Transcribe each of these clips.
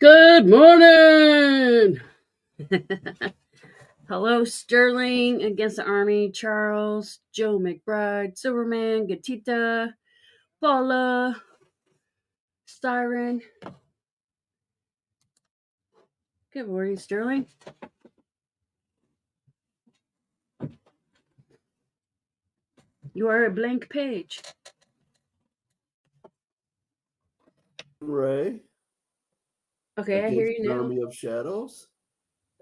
Good morning. Hello, Sterling against the Army, Charles, Joe McBride, Silverman, Gatita, Paula, Styron. Good morning, Sterling. You are a blank page. Ray. Okay, I hear you now. Army of Shadows.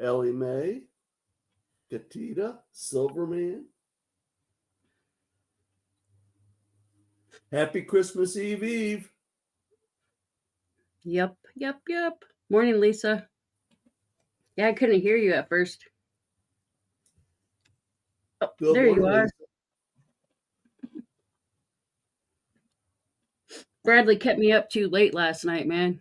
Ellie Mae. Gatita. Silverman. Happy Christmas Eve. Yep. Morning, Lisa. Yeah, I couldn't hear you at first. Oh, Good there morning, you are. Lisa. Bradley kept me up too late last night, man.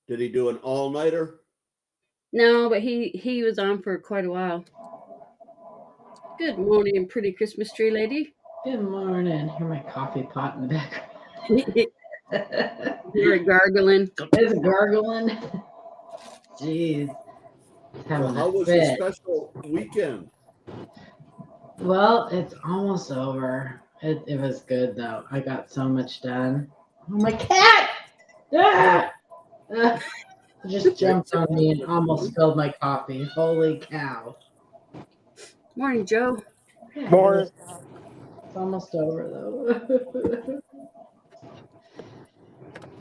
Did he do an all-nighter? No, but he was on for quite a while. Good morning, pretty Christmas tree lady. Good morning. Hear my coffee pot in the background. You're gargling. It's gargling. Jeez. Well, how was your special weekend? Well, it's almost over. It was good though. I got so much done. Oh, my cat! Just jumped on me and almost spilled my coffee. Holy cow. Morning, Joe. Yeah, Morning. it's almost over though.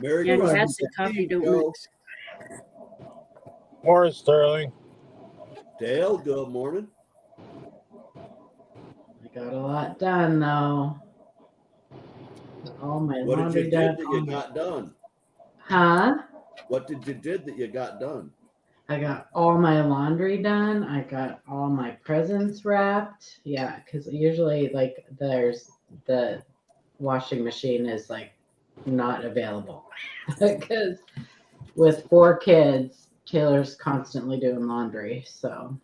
Merry Yeah, Christmas cats and coffee Eve, don't Joe. mix. Morning, Sterling. Dale, good morning. I got a lot done though. All my What did laundry you do done. that you got done? Huh? What did you did that you got done? I got all my laundry done. I got all my presents wrapped. Yeah, because usually like there's the washing machine is like not available because with 4 kids, Taylor's constantly doing laundry. So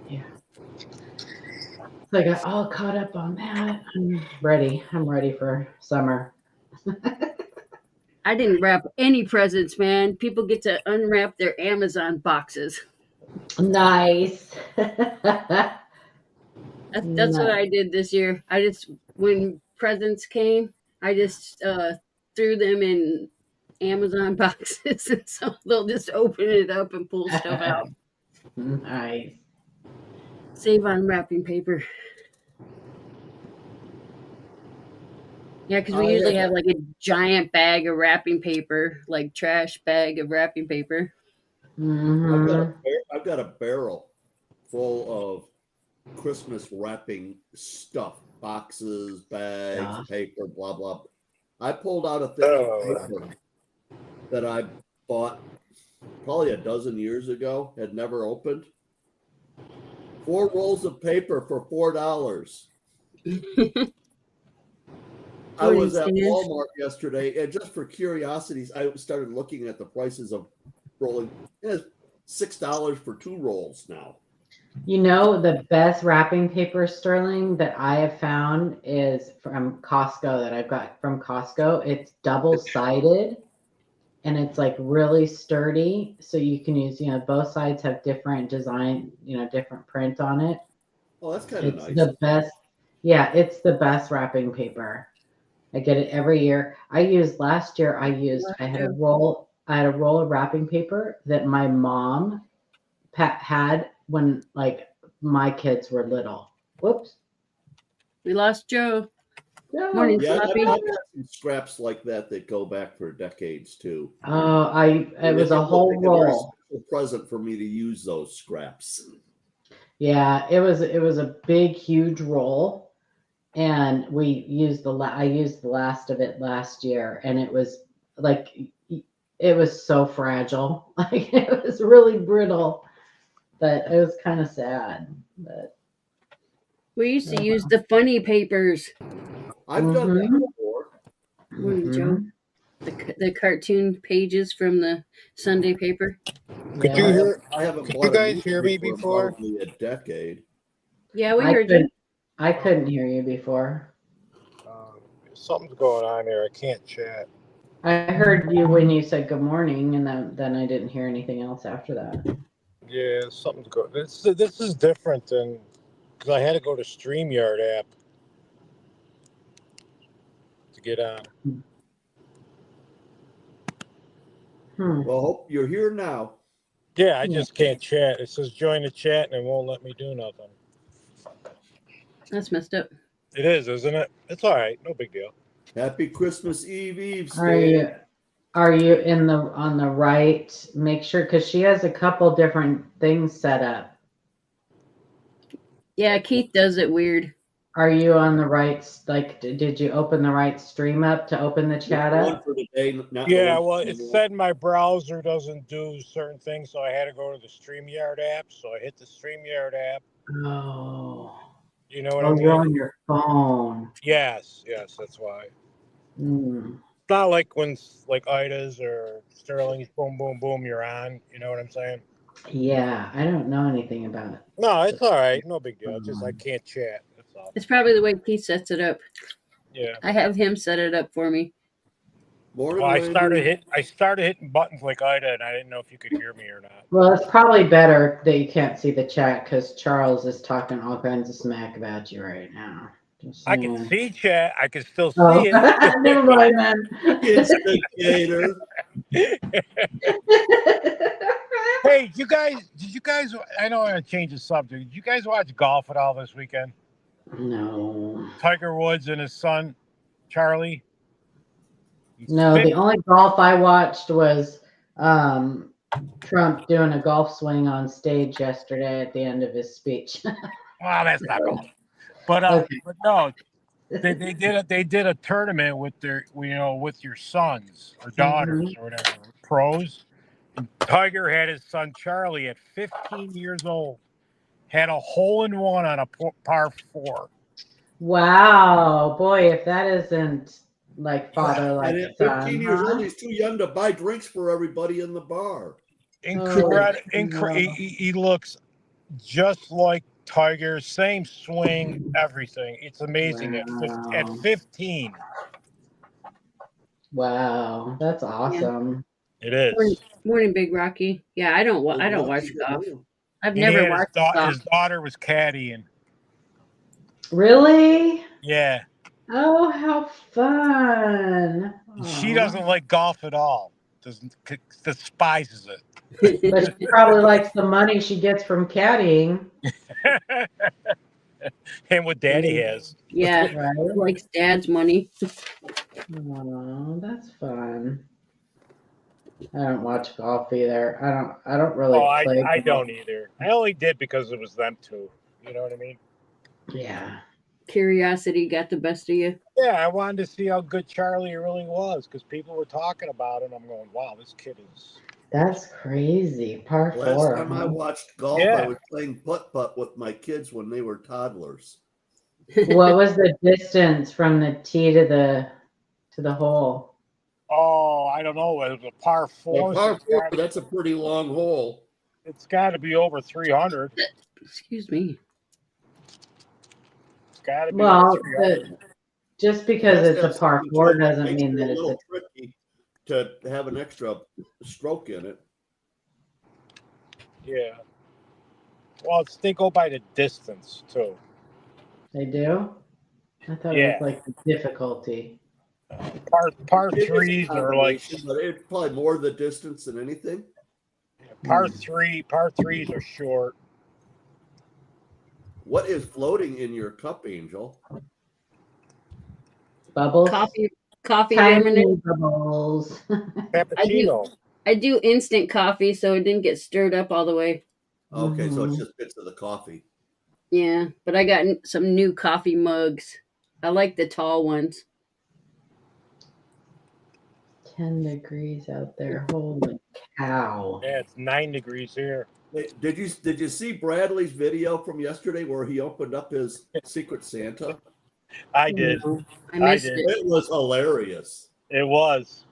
yeah. So I got all caught up on that. I'm ready. I'm ready for summer. I didn't wrap any presents, man. People get to unwrap their Amazon boxes. Nice. That's what I did this year. I just, when presents came, I just threw them in Amazon boxes, and so they'll just open it up and pull stuff out. Nice. Save on wrapping paper. Yeah, because we usually have like a giant bag of wrapping paper, like trash bag of wrapping paper. Mm-hmm. I've got a barrel full of Christmas wrapping stuff, boxes, bags, paper, blah, blah. I pulled out a thing of paper that I bought probably a dozen years ago, had never opened. 4 rolls of paper for $4. I was at Walmart yesterday, and just for curiosities, I started looking at the prices of rolling. It's $6 for 2 rolls now. You know, the best wrapping paper, Sterling, that I have found is from Costco, that I've got from Costco. It's double-sided, and it's like really sturdy. So you can use, both sides have different design, different print on it. Oh, that's kind of nice. It's the best. Yeah, it's the best wrapping paper. I get it every year. Last year, I had a roll of wrapping paper that my mom had when like my kids were little. Whoops. We lost Joe. No. Morning, Yeah, Sloppy. I've got some scraps like that go back for decades too. Oh, it was a whole roll. A present for me to use those scraps. Yeah, it was a big, huge roll, and I used the last of it last year, and it was like it was so fragile. Like it was really brittle, but it was kind of sad. But We used to use the funny papers. I've done that Mhm. before. Morning, Joe. Mhm. The cartoon pages from the Sunday paper. Could Yeah. you hear? I haven't Could bought you a guys hear me newspaper in before? probably a decade. Yeah, we I heard couldn't. you. I couldn't hear you before. Something's going on there. I can't chat. I heard you when you said good morning, and then I didn't hear anything else after that. Yeah, something's going. This is different than because I had to go to StreamYard app to get on. Well, hope you're here now. Yeah, I just can't chat. It says join the chat and it won't let me do nothing. That's messed up. It is, isn't it? It's all right. No big deal. Happy Christmas Eve, Are you in the on the right? Make sure because she has a couple different things set up. Yeah, Keith does it weird. Are you on the right? Like, did you open the right stream up to open the chat One up? for the day, not the Yeah, one well, for it the said my browser doesn't do certain things, so I had to go to the StreamYard app. So I hit the StreamYard app. Oh, You know what I oh, you're mean? on your phone. Yes, that's why. Hmm. It's not like when like Ida's or Sterling's boom, boom, boom, you're on. You know what I'm saying? Yeah, I don't know anything about it. No, it's all right. No big deal. It's just I can't chat. That's all. It's probably the way Keith sets it up. Yeah. I have him set it up for me. morning. Well, I Randy. started hitting buttons like Ida, and I didn't know if you could hear me or not. Well, it's probably better that you can't see the chat because Charles is talking all kinds of smack about you right now. Just I can saying. see chat. I can still Oh, see it. never mind then. Instigator. Hey, did you guys? I know I'm gonna change the subject. Did you guys watch golf at all this weekend? No. Tiger Woods and his son, Charlie. No, the only golf I watched was Trump doing a golf swing on stage yesterday at the end of his speech. Well, that's not golf. But Okay. but no, they did a tournament with their with your sons or daughters or whatever pros. And Tiger had his son Charlie at 15 years old, had a hole in one on a par 4. Wow, boy, if that isn't like father like And at son, 15 years old, huh? he's too young to buy drinks for everybody in the bar. Incredible! no. He looks just like Tiger, same swing, everything. It's amazing at Wow. 15. Wow, that's awesome. It is. Morning, Big Rocky. Yeah, I don't watch golf. I've And never watched golf. his daughter was caddying. Really? Yeah. Oh, how fun. She Aw. doesn't like golf at all. Despises it. But she probably likes the money she gets from caddying. And what Daddy has. Yeah, Right? likes Dad's money. Oh, that's fun. I don't watch golf either. I don't really play I golf. don't either. I only did because it was them two. You know what I mean? Yeah. Curiosity got the best of you. Yeah, I wanted to see how good Charlie really was because people were talking about it. I'm going, wow, this kid is. That's crazy. Par Last 4. time I Huh? watched golf, Yeah. I was playing putt-putt with my kids when they were toddlers. What was the distance from the tee to the hole? Oh, I don't know. It was a par 4. Well, par 4, that's a pretty long hole. It's got to be over 300. Excuse me. It's got to be Well, over 300. just because That's it's a got par something 4 to it. doesn't Makes mean it that a it's little tricky to have an extra stroke in it. Yeah. Well, they go by the distance too. They do? I thought it was like the difficulty. Par It is a 3s are like combination, but it's probably more the distance than anything. par 3s are short. What is floating in your cup, Angel? Bubbles? Coffee Tiny lemonade. bubbles. Cappuccino. I do instant coffee, so it didn't get stirred up all the way. Okay, so it's just bits of the coffee. Yeah, but I got some new coffee mugs. I like the tall ones. 10 degrees out there. Holy cow. Yeah, it's 9 degrees here. Hey, did you see Bradley's video from yesterday where he opened up his Secret Santa? I did. No. I missed did. it. It was hilarious, It was.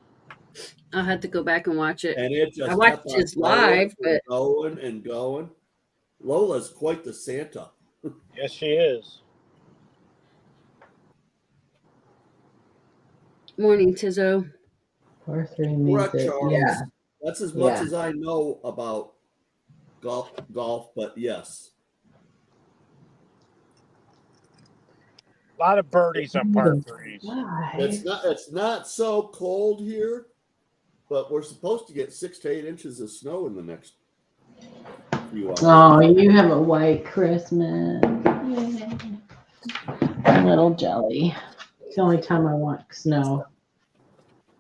I'll have to go back and watch it. and it just I watched kept on his going live, and but going and going. Lola's quite the Santa. Yes, she is. morning, Tizzo. 4-3 means Correct, it. Charles. Yeah. That's as much Yeah. as I know about golf, but yes. A lot of birdies on par threes. Why? It's not so cold here, but we're supposed to get 6 to 8 inches of snow in the next few hours. Oh, you have a white Christmas. Yay. Little jelly. It's the only time I want snow.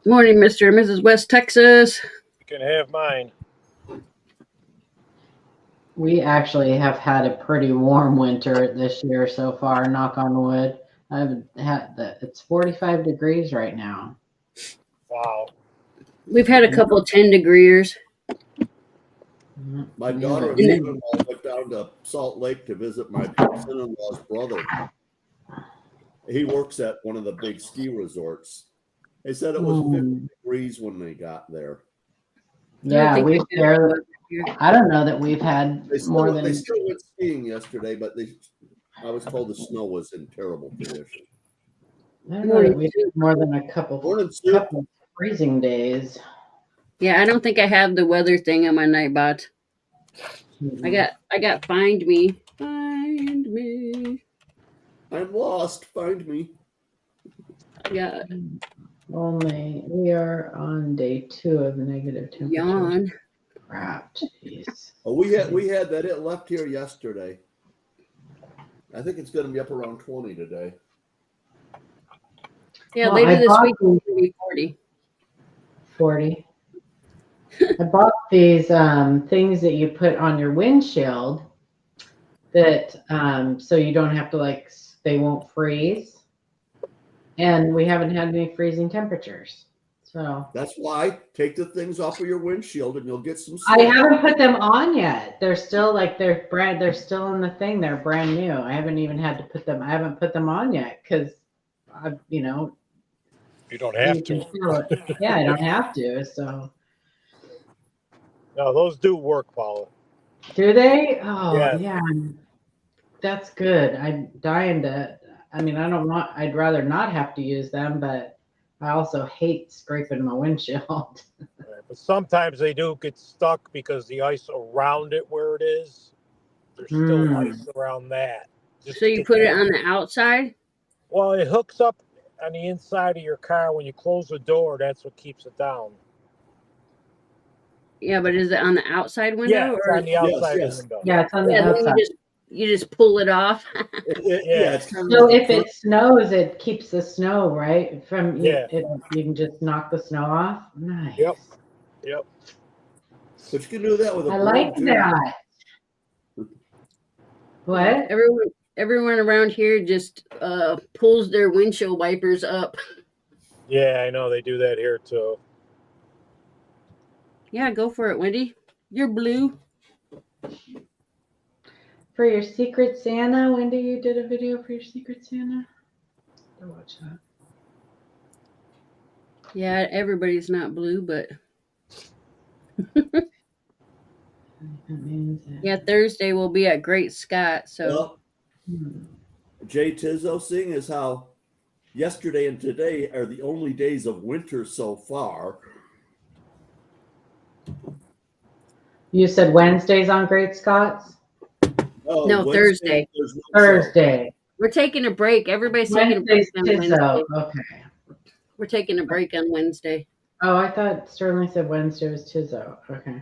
Morning, Mr. and Mrs. West Texas. You can have mine. We actually have had a pretty warm winter this year so far, knock on wood. It's 45 degrees right now. Wow. We've had a couple of 10 degrees. My daughter and Yeah. son-in-law went down to Salt Lake to visit my son-in-law's brother. He works at one of the big ski resorts. They said it was 50 degrees when they got there. Yeah, think we've we've had barely. I don't know that we've had They more still, than. went skiing yesterday, but I was told the snow was in terrible condition. I don't know that we've had more than a couple Morning, Sue. freezing days. Yeah, I don't think I have the weather thing on my Nightbot. I got Find Me. Find Me. I'm lost. Find me. Yeah, Only we are on day 2 of negative temperature. yawn. Crap, jeez. Oh, we had that. It left here yesterday. I think it's going to be up around 20 today. Yeah, Well, later I this bought week it's gonna be 40. 40. I bought these things that you put on your windshield that so you don't have to they won't freeze. And we haven't had any freezing temperatures. So That's why take the things off of your windshield and you'll get some I snow. haven't put them on yet. They're still they're still in the thing. They're brand new. I haven't even had to put them. I haven't put them on yet because You don't you have can to. feel it. Yeah, I don't have to. So No, those do work, Paula. do they? Oh Yeah. yeah. That's good. I'm dying to. I mean, I'd rather not have to use them, but I also hate scraping my windshield. But sometimes they do get stuck because the ice around it where it is, there's still ice around that. Just So you put it on the outside? Well, it hooks up on the inside of your car. When you close the door, that's what keeps it down. Yeah, but is it on the outside window? Yeah, it's on the outside yes. window. Yeah, it's on the Yeah, then outside. you just pull it off. Yeah, it's kind of So like if it snows, it keeps the snow, right? Yeah. You can just knock the snow off. Nice. Yep. But you can do that with a I broom, like too. that. What? Everyone around here just pulls their windshield wipers up. Yeah, I know they do that here too. Yeah, go for it, Wendy. You're blue. For your Secret Santa, Wendy, you did a video for your Secret Santa? I'll watch that. Yeah, everybody's not blue, but That means it. yeah, Thursday we'll be at Great Scott. So Well, Jay Tizzo, seeing as how yesterday and today are the only days of winter so far. You said Wednesdays on Great Scots? Oh, No, Thursday. there's no Thursday. we're taking a break. Everybody's taking a break Wednesday's on Tizzo. Wednesday. Okay. We're taking a break on Wednesday. Oh, I thought Sterling said Wednesday was Tizzo. Okay.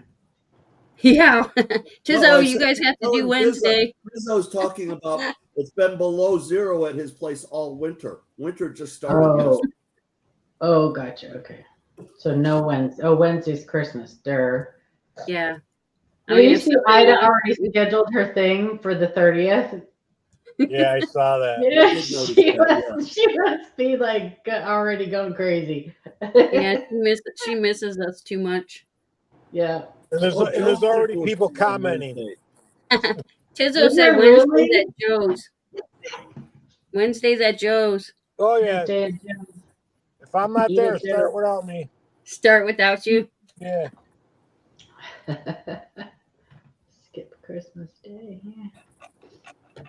Yeah, Tizzo, No, I you said- guys have to no, do Tizzo. Wednesday. Tizzo's talking about it's been below zero at his place all winter. Winter just started Oh. yesterday. Oh, gotcha. Okay. So no Wednesday. Oh, Wednesday's Christmas. Durr. Yeah. You if see, somebody Ida wants- already scheduled her thing for the 30th. Yeah, I saw that. Yeah, did notice she that, she must be like already going crazy. Yeah, she misses us too much. Yeah. And there's, Oh, and there's Joe said already it was people on commenting. Wednesday. Tizo Is said there Wednesdays really? at Joe's. Wednesdays at Joe's. Oh yeah, Wednesday at Joe's. if I'm not Eat there, at start without me. Start without you. Yeah. Skip Christmas Day. Yeah.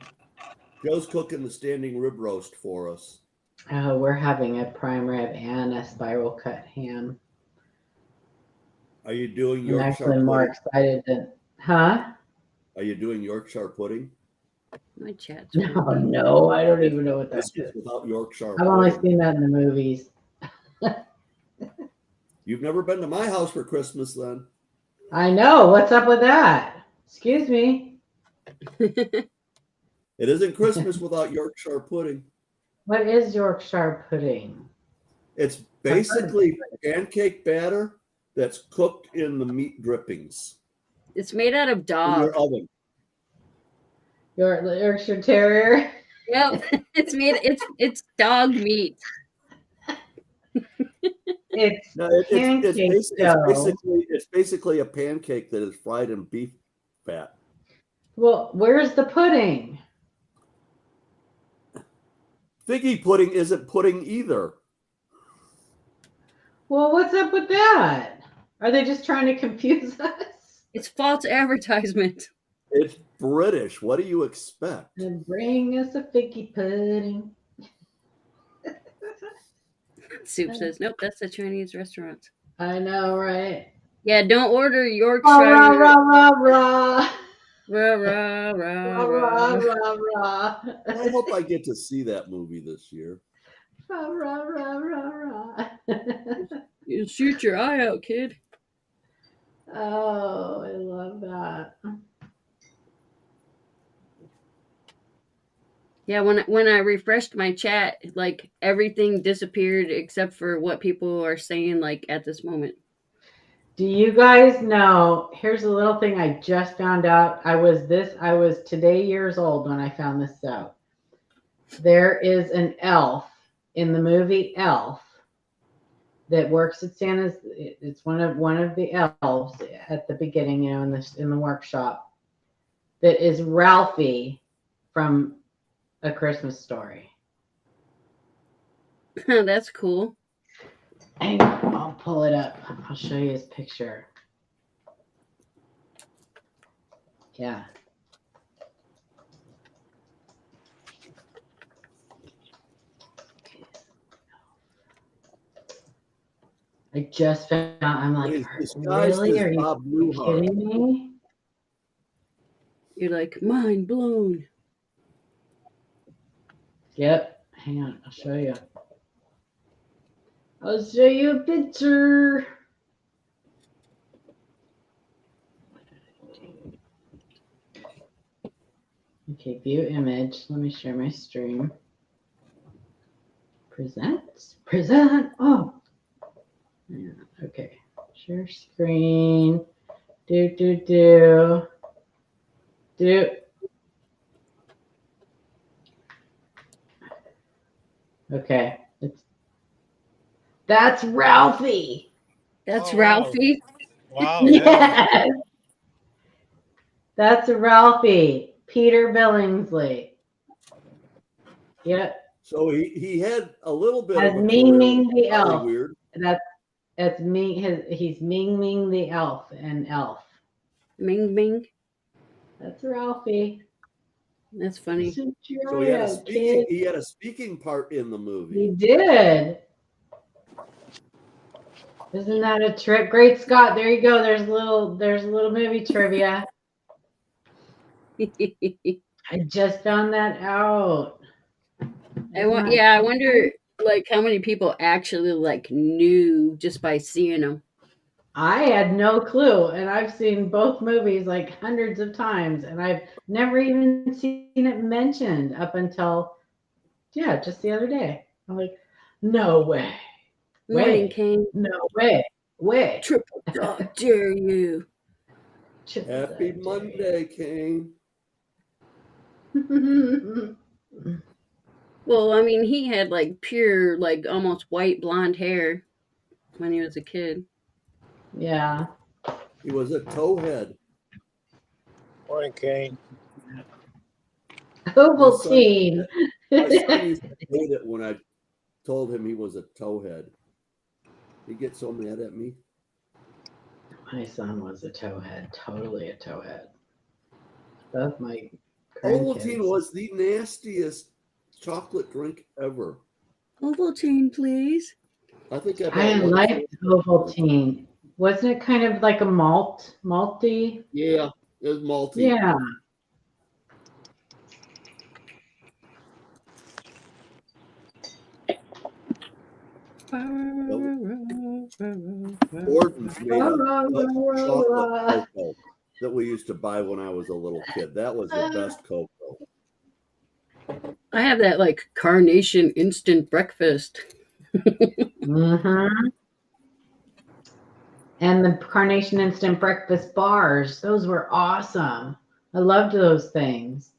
Joe's cooking the standing rib roast for us. Oh, we're having a prime rib and a spiral cut ham. Are you doing I'm Yorkshire actually more pudding? excited than, huh? Are you doing Yorkshire pudding? My chat's No, working. no, I don't even know what that Christmas is. without Yorkshire I've only pudding. seen that in the movies. You've never been to my house for Christmas, then? I know. What's up with that? Excuse me. It isn't Christmas without Yorkshire pudding. What is Yorkshire pudding? It's basically pancake batter that's cooked in the meat drippings It's made out of in dog. your oven. Yorkshire Terrier. Yep. It's dog meat. It's No, pancake dough. it's basically a pancake that is fried in beef fat. Well, where's the pudding? Figgy pudding isn't pudding either. Well, what's up with that? Are they just trying to confuse us? It's false advertisement. It's British. What do you expect? And bring us a figgy pudding. Soup says, nope, that's a Chinese restaurant. I know, right? Yeah, don't order Yorkshire. Rah, rah, rah, rah, Rah, rah, rah, rah, rah, rah. rah, rah. I hope I get to see that movie this year. Rah, rah, rah, rah, rah. You shoot your eye out, kid. Oh, I love that. Yeah, when I refreshed my chat, like everything disappeared except for what people are saying like at this moment. Do you guys know? Here's a little thing I just found out. I was today years old when I found this out. There is an elf in the movie Elf that works at Santa's. It's one of the elves at the beginning, in the workshop. That is Ralphie from A Christmas Story. That's cool. Hang on, I'll pull it up. I'll show you his picture. Yeah. I just found out. I'm like, He's disguised really? as Are you Bob Newhart. kidding me? You're like, mind blown. Yep. Hang on. I'll show you. I'll show you a picture. Okay, view image. Let me share my stream. Present. Oh. Yeah, okay. Share screen. Do. Okay. That's Ralphie. That's Oh, wow. Ralphie. Wow. Yeah. Yes. That's Ralphie. Peter Billingsley. Yep. So he had a little bit As of a Ming career Ming the in elf. Hollywood. That's me. He's Ming Ming the elf and Elf. Ming Ming. That's Ralphie. That's funny. So he had a speaking part in the movie. He did. Isn't that a trick? Great Scott. There you go. There's a little movie trivia. I just found that out. I wonder like how many people actually like knew just by seeing them. I had no clue, and I've seen both movies like hundreds of times, and I've never even seen it mentioned up until, just the other day. I'm like, no way. Morning, King. No way. Triple dog dare you. Happy Monday, King. Well, I mean, he had like pure, like almost white blonde hair when he was a kid. Yeah. He was a towhead. Morning, Kane. Ovaltine. My son used to hate it when I told him he was a towhead. He'd get so mad at me. My son was a towhead, totally a towhead. Both my Ovaltine grandkids. was the nastiest chocolate drink ever. Ovaltine, please. I think I I bought one. liked Ovaltine. Wasn't it kind of like a malty? Yeah, it was malty. Yeah. Gordon's made a chocolate cocoa that we used to buy when I was a little kid. That was the best cocoa. I have that like carnation instant breakfast. Mm-hmm. And the Carnation Instant Breakfast bars, those were awesome. I loved those things.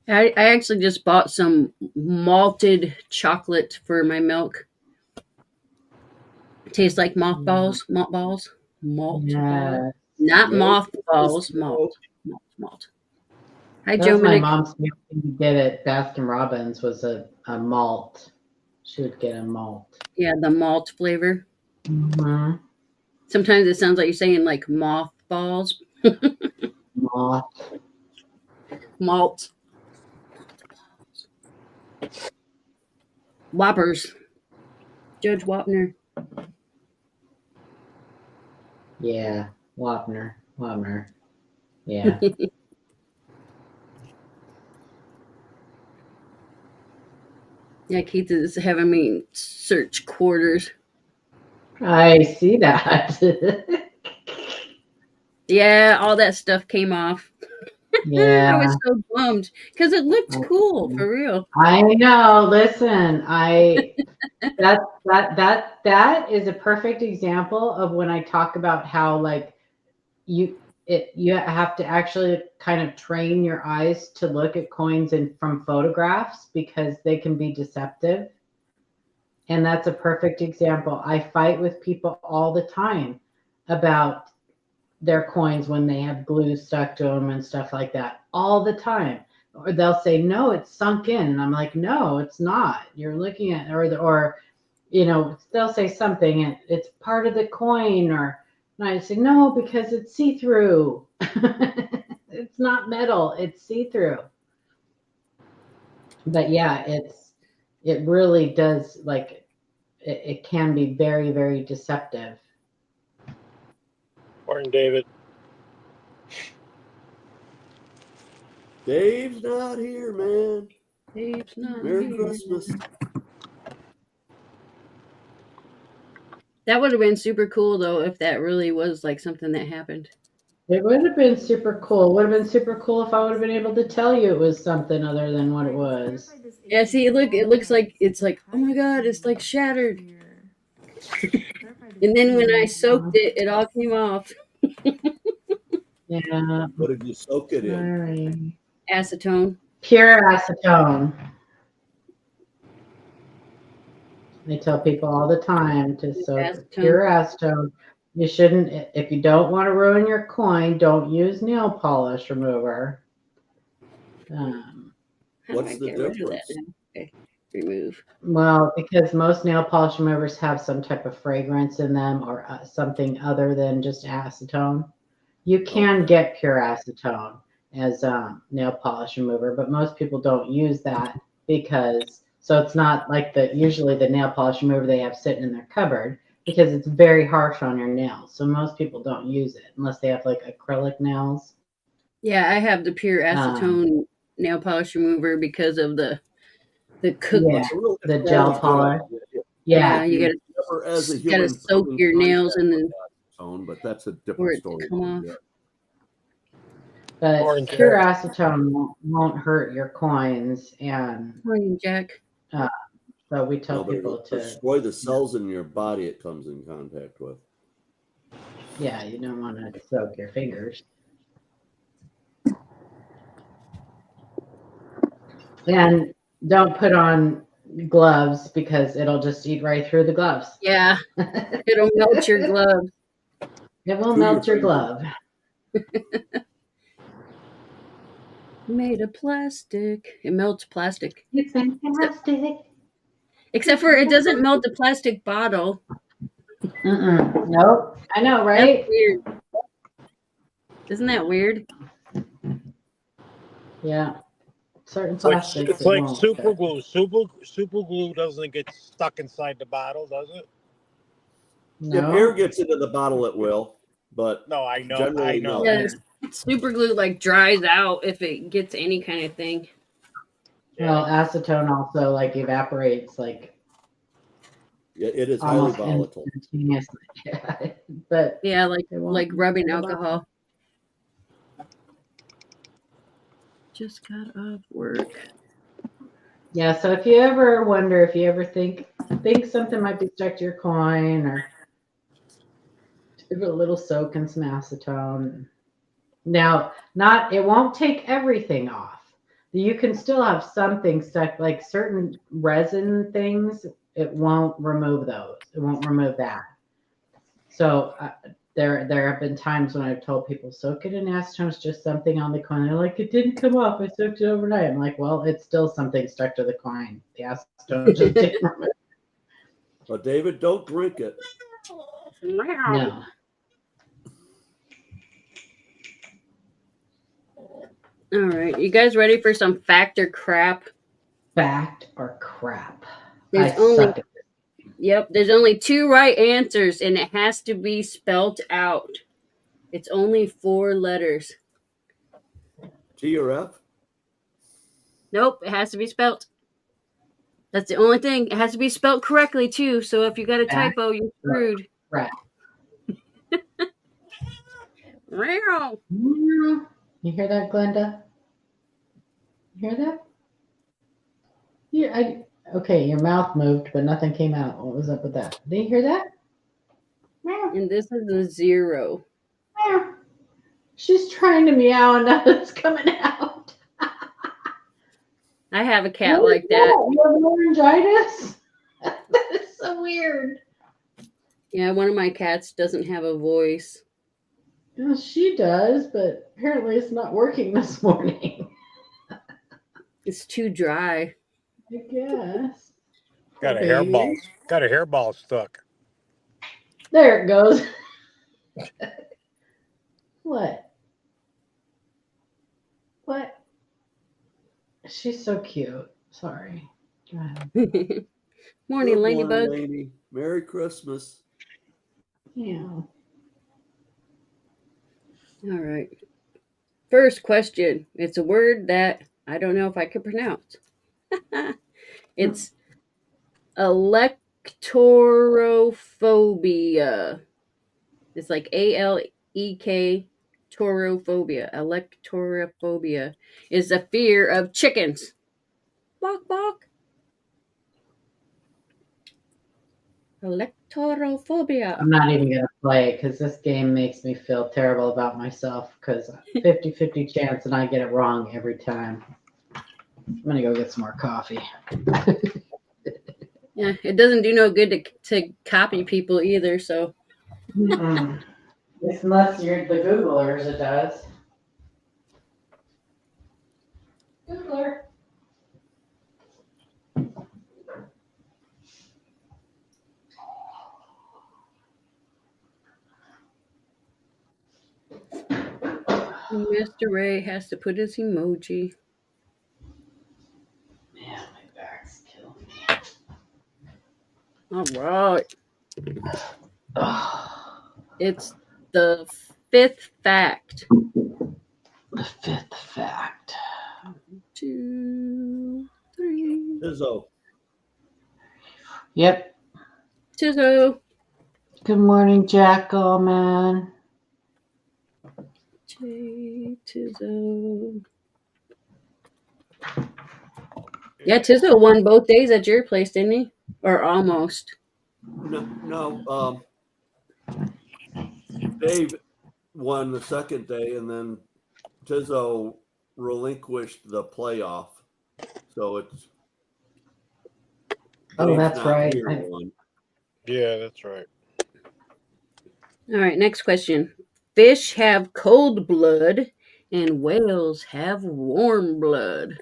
I actually just bought some malted chocolate for my milk. It tastes like mothballs. Malt. Yeah. Not Nope. mothballs. Malt. Hi, That was my Jominic. mom's favorite thing to get at Baskin Robbins was a malt. She would get a malt. Yeah, the malt flavor. Mm-hmm. Sometimes it sounds like you're saying like mothballs. Malt. Malt. Whoppers. Judge Wapner. Yeah. Wapner. Yeah. Yeah, Keith is having me search quarters. I see that. Yeah, all that stuff came off. I Yeah. was so bummed because it looked cool for real. I know. Listen, that is a perfect example of when I talk about how like you have to actually kind of train your eyes to look at coins from photographs because they can be deceptive. And that's a perfect example. I fight with people all the time about their coins when they have glue stuck to them and stuff like that all the time. Or they'll say, no, it's sunk in. And I'm like, no, it's not. You're looking at, or they'll say something and it's part of the coin, and I say, no, because it's see-through. It's not metal, it's see-through. But yeah, it really does, like, it can be very, very deceptive. Morning, David. Dave's not here, man. Dave's not Merry here. Christmas. That would have been super cool though if that really was like something that happened. It would have been super cool. It would have been super cool if I would have been able to tell you it was something other than what it was. Yeah, see, it looks like it's like, oh my god, it's like shattered. And then when I soaked it, it all came off. Yeah. What did you soak it in? All right. Acetone. Pure acetone. I tell people all the time to soak Acetone. pure acetone. You shouldn't, if you don't want to ruin your coin, don't use nail polish remover. How do What's I the get rid of that difference? now? Okay, remove. Well, because most nail polish removers have some type of fragrance in them or something other than just acetone. You can get pure acetone as nail polish remover, but most people don't use that because, so it's not like usually the nail polish remover they have sitting in their cupboard because it's very harsh on your nails. So most people don't use it unless they have like acrylic nails. Yeah, I have the pure acetone nail polish remover because of the cook. Yeah, the gel polish. Yeah, you gotta soak your nails in the acetone, but that's a for different it story. to come off. but Orange pure Jack. acetone won't hurt your coins, and Morning, Jack. so we tell No, but people it'll to. destroy the cells in your body it comes in contact with. Yeah, you don't want to soak your fingers. And don't put on gloves because it'll just eat right through the gloves. Yeah, it'll melt your glove. It will To melt your your glove. Made of plastic. It melts plastic. It's fantastic. Except for it doesn't melt the plastic bottle. Nope. I know, That's right? weird. Isn't that weird? Yeah. Certain It's like plastics. it's it like won't. super glue. Super glue doesn't get stuck inside the bottle, does it? If air No. gets into the bottle, it will. But No, I know. generally, I know. no. Yeah, super glue like dries out if it gets any kind of thing. Well, acetone also like evaporates like It is highly almost volatile. instantaneously. Yeah. But Yeah, like it won't rubbing melt the alcohol. Just got off work. Yeah, so if you ever wonder, if you ever think something might be stuck to your coin, or give it a little soak in some acetone. Now, it won't take everything off. You can still have something stuck, like certain resin things. It won't remove those. It won't remove that. So there have been times when I've told people soak it in acetone. It's just something on the coin. They're like, it didn't come off. I soaked it overnight. I'm like, well, it's still something stuck to the coin. The acetone just didn't remove it. But David, don't drink it. No. All right, you guys ready for some fact or crap? Fact or crap? There's I only suck at this. Yep, there's only 2 right answers, and it has to be spelt out. It's only 4 letters. T or F? Nope, it has to be spelt. That's the only thing. It has to be spelt correctly too. So if you got a Fact typo, you're screwed. Crap. Meow. You hear that, Glenda? You hear that? Yeah. Okay, your mouth moved, but nothing came out. What was up with that? Did you hear that? Meow. And this is a 0. Meow. She's trying to meow and nothing's coming out. I have a cat like that. You have laryngitis? That is so weird. Yeah, one of my cats doesn't have a voice. Well, she does, but apparently it's not working this morning. It's too dry. I guess. Got a Baby. hairball. Got a hairball stuck. There it goes. What? What? She's so cute. Sorry. Go ahead. Morning, Good Ladybug. morning, lady. Merry Christmas. Yeah. All right. First question. It's a word that I don't know if I could pronounce. It's electorophobia. It's like ALEK torophobia. Electorophobia is the fear of chickens. Bok bok. Electorophobia. I'm not even going to play because this game makes me feel terrible about myself because 50-50 chance and I get it wrong every time. I'm going to go get some more coffee. Yeah, it doesn't do no good to copy people either, so. Unless you're the Googlers, it does. Googler. Mr. Ray has to put his emoji. Man, my back's killing me. All right. Oh, It's the 5th fact. the 5th fact. 2, 3. Izzo. Yep. Tizzo. Good morning, Jackal, man. Tizzo. Yeah, Tizzo won both days at your place, didn't he? Or almost. No. Dave won the second day, and then Tizzo relinquished the playoff. so it's. Oh, Dave's that's not right. here one. Yeah, that's right. All right, next question. Fish have cold blood and whales have warm blood.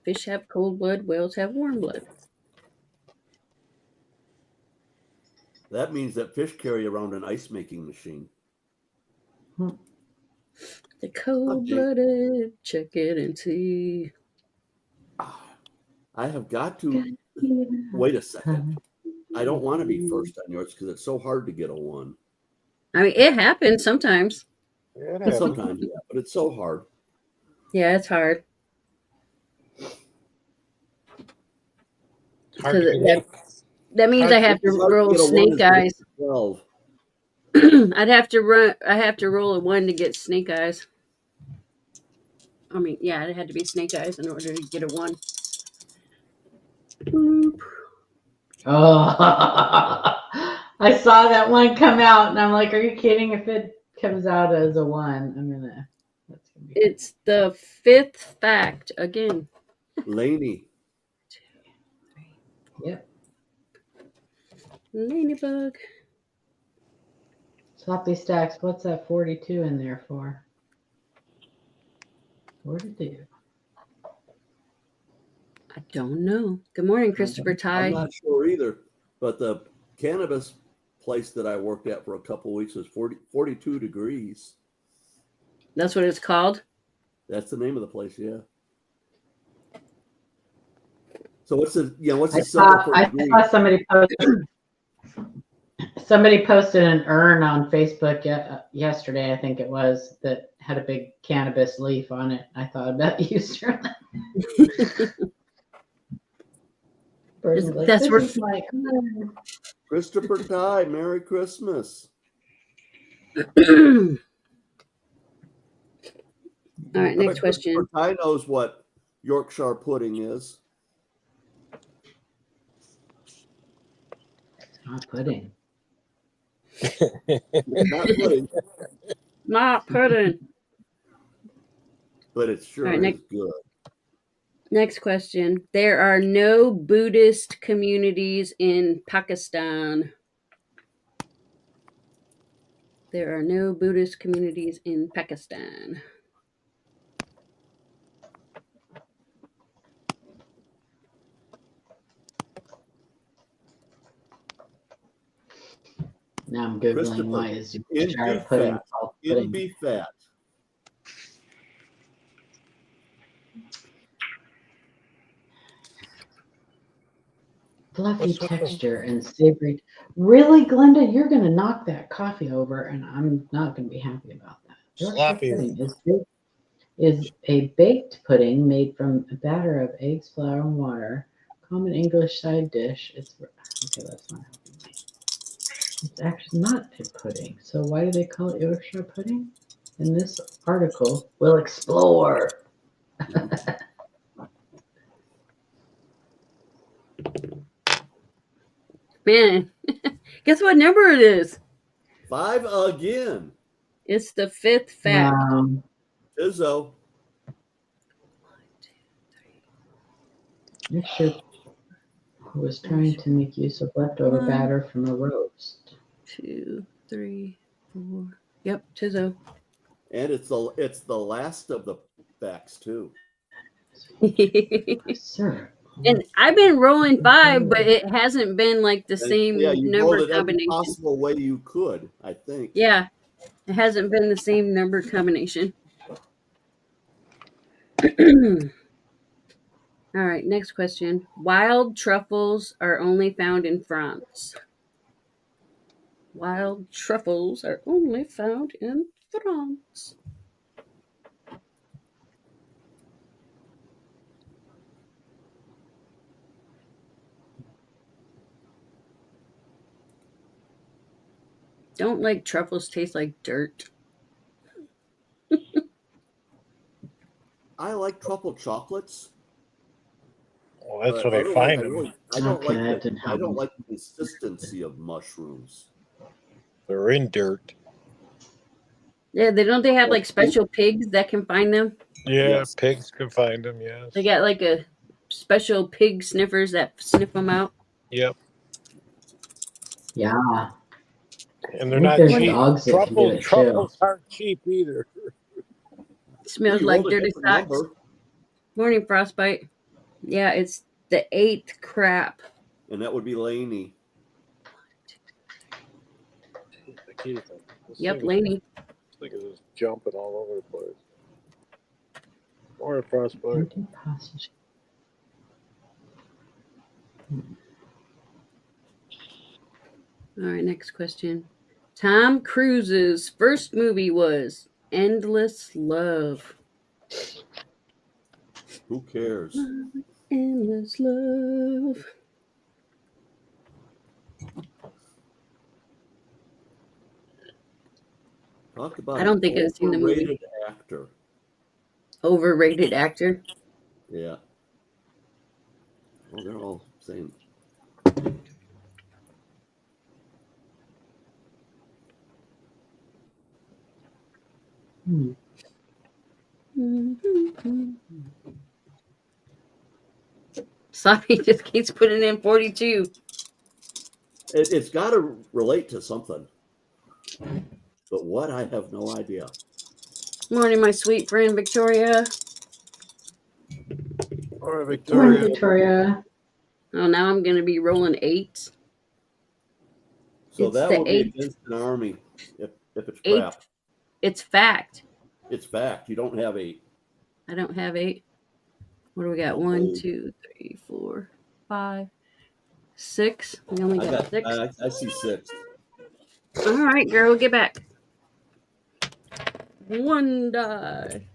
Fish have cold blood, whales have warm blood. That means that fish carry around an ice making machine. The cold blooded, check it and see. I have got to wait a second. I don't want to be first on yours because it's so hard to get a 1. I mean, it happens sometimes. Yeah, it happens. Sometimes, yeah, but it's so hard. Yeah, it's hard. It's hard to Because get. that means I have to It's hard to roll get a 1 snake as eyes. good as 12. I have to roll a 1 to get snake eyes. I mean, yeah, it had to be snake eyes in order to get a 1. Boop. Oh, I saw that one come out, and I'm like, "Are you kidding? If it comes out as a 1, I'm gonna." That's gonna be. It's the 5th fact again. Laney. Yep. Ladybug. Sloppy stacks. What's that 42 in there for? 42. I don't know. Good morning, Christopher I'm Ty. not sure either, but the cannabis place that I worked at for a couple of weeks was 42 degrees. That's what it's called. That's the name of the place, yeah. So what's the I symbol for degree? saw somebody posted an urn on Facebook yesterday, I think it was, that had a big cannabis leaf on it. I thought about you, Sterling. That's where my urn. Christopher Ty, Merry Christmas. All right, next question. Christopher Ty knows what Yorkshire pudding is. It's not pudding. It's not pudding, Not pudding. but it sure All right, is good. Next question. There are no Buddhist communities in Pakistan. There are no Buddhist communities in Pakistan. Now I'm Googling Christopher, why is in Yorkshire beef pudding fat. called In pudding. beef fat. Fluffy What's with them? texture and savory. Really, Glenda, you're going to knock that coffee over, and I'm not going to be happy about that. Yorkshire Sloppy. pudding is a baked pudding made from a batter of eggs, flour, and water. Common English side dish. It's okay. That's not helping me. It's actually not a pudding. So why do they call it Yorkshire pudding? In this article, we'll explore. Man, guess what number it is? 5 again. It's the 5th fact. Izzo. Mixture was trying to make use of leftover batter from a roast. 2, 3, 4. Yep, Tizzo. And it's the last of the facts too. Syrup. And I've been rolling 5, but it hasn't been like the same Yeah, you number rolled it every combination. possible way you could, I think. Yeah, it hasn't been the same number combination. All right, next question. Wild truffles are only found in France. Wild truffles are only found in France. Don't like truffles taste like dirt. I like truffle chocolates. Well, that's but where they find them. otherwise, I don't Okay, that like didn't help me. the consistency of mushrooms. They're in dirt. Yeah, they have like special pigs that can find them. Yeah, Yes. pigs can find them. Yes. They got like a special pig sniffers that sniff them out. Yep. Yeah. And I they're think not there's cheap. dogs that can do it too. Truffles aren't cheap either. Smells You like rolled a dirty different socks. number, Morning, Frostbite. Yeah, it's the 8th crap. and that would be Laney. Yep, Laney. This thing is just jumping all over the place. Or frostbite. Empty pasta. All right, next question. Tom Cruise's first movie was Endless Love. Who cares? Endless Love. Talk about I don't think I've seen the movie. overrated actor. Overrated actor. Yeah. Well, they're all same. Hmm. Sloppy just keeps putting in 42. It's got to relate to something. But what? I have no idea. Morning, my sweet friend Victoria. Or Morning, Victoria. Victoria. Oh, now I'm going to be rolling 8. So It's that the would be eighth. against an army if it's Eighth. crap. It's fact. It's fact. You don't have 8. I don't have 8. What do we got? Oh. 1, 2, 3, 4, 5, 6. We only got 6. I see 6. All right, girl, get back. 1 die.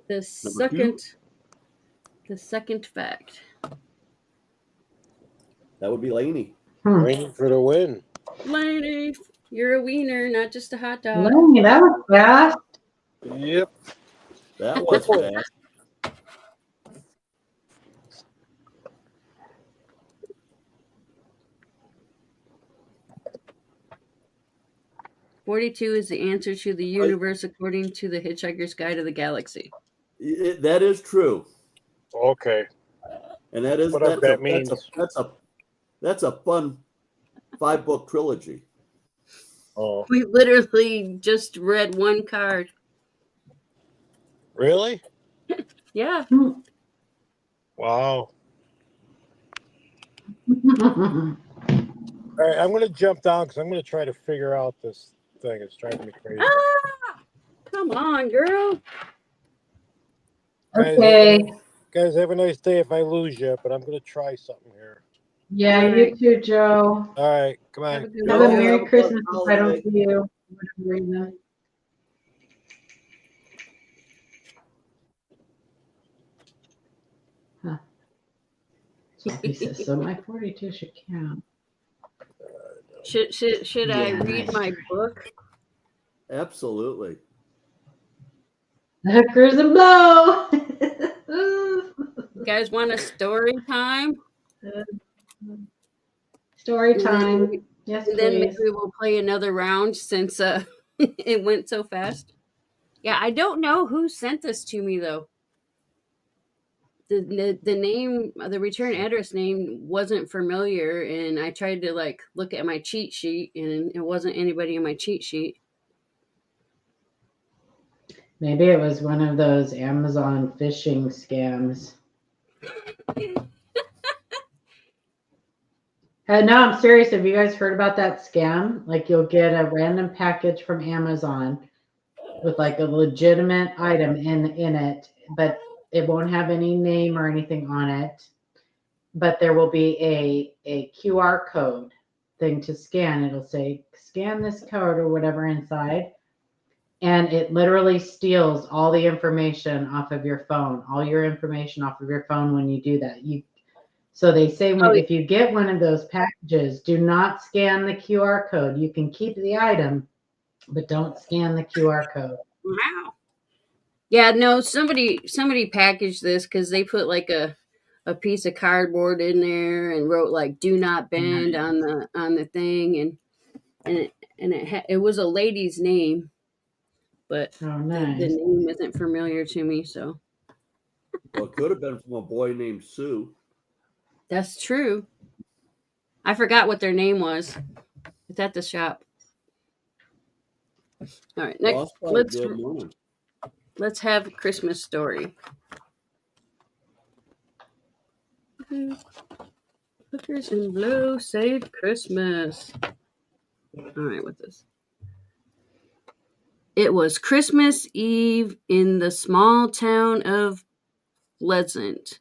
The second fact. That would be Laney. Waiting for the win. Laney, you're a wiener, not just a hot dog. Lenny, that was fast. Yep. That was fast. "42 is the answer to the universe according to the Hitchhiker's Guide to the Galaxy." That is true, Okay. and that is Whatever that means. That's a fun 5-book trilogy. Oh, We literally just read 1 card. really? Yeah. Wow. All right, I'm going to jump down because I'm going to try to figure out this thing. It's driving me crazy. Ah! Come on, girl. Okay. Guys, have a nice day if I lose you, but I'm going to try something here. Yeah, you too, Joe. All right, come Have a on. good Have a one. Merry Have a Christmas fun if I don't holiday. see you for whatever reason. Huh. He says, so my 42 should count. Should I Yeah, read nice my try. book? Absolutely. Cruise and blow. You guys want a story time? Story And then- time. Yes, And then maybe please. we'll play another round since it went so fast. Yeah, I don't know who sent this to me though. The name, the return address name wasn't familiar, and I tried to like look at my cheat sheet, and it wasn't anybody in my cheat sheet. Maybe it was one of those Amazon phishing scams. No, I'm serious. Have you guys heard about that scam? Like you'll get a random package from Amazon with like a legitimate item in it, but it won't have any name or anything on it. But there will be a QR code thing to scan. It'll say scan this code or whatever inside. And it literally steals all the information off of your phone, all your information off of your phone when you do that. So they say if you get one of those packages, do not scan the QR code. You can keep the item, but don't scan the QR code. Wow. Yeah, no, somebody packaged this because they put like a piece of cardboard in there and wrote like "Do not bend" on the thing, and it was a lady's name, but Oh, the nice. name isn't familiar to me. So Well, it could have been from a boy named Sue. that's true. I forgot what their name was. It's at the shop. All right, next Frostbite, good morning. let's have a Christmas story. Hookers in Blue save Christmas. All right, what's this? It was Christmas Eve in the small town of Pleasant.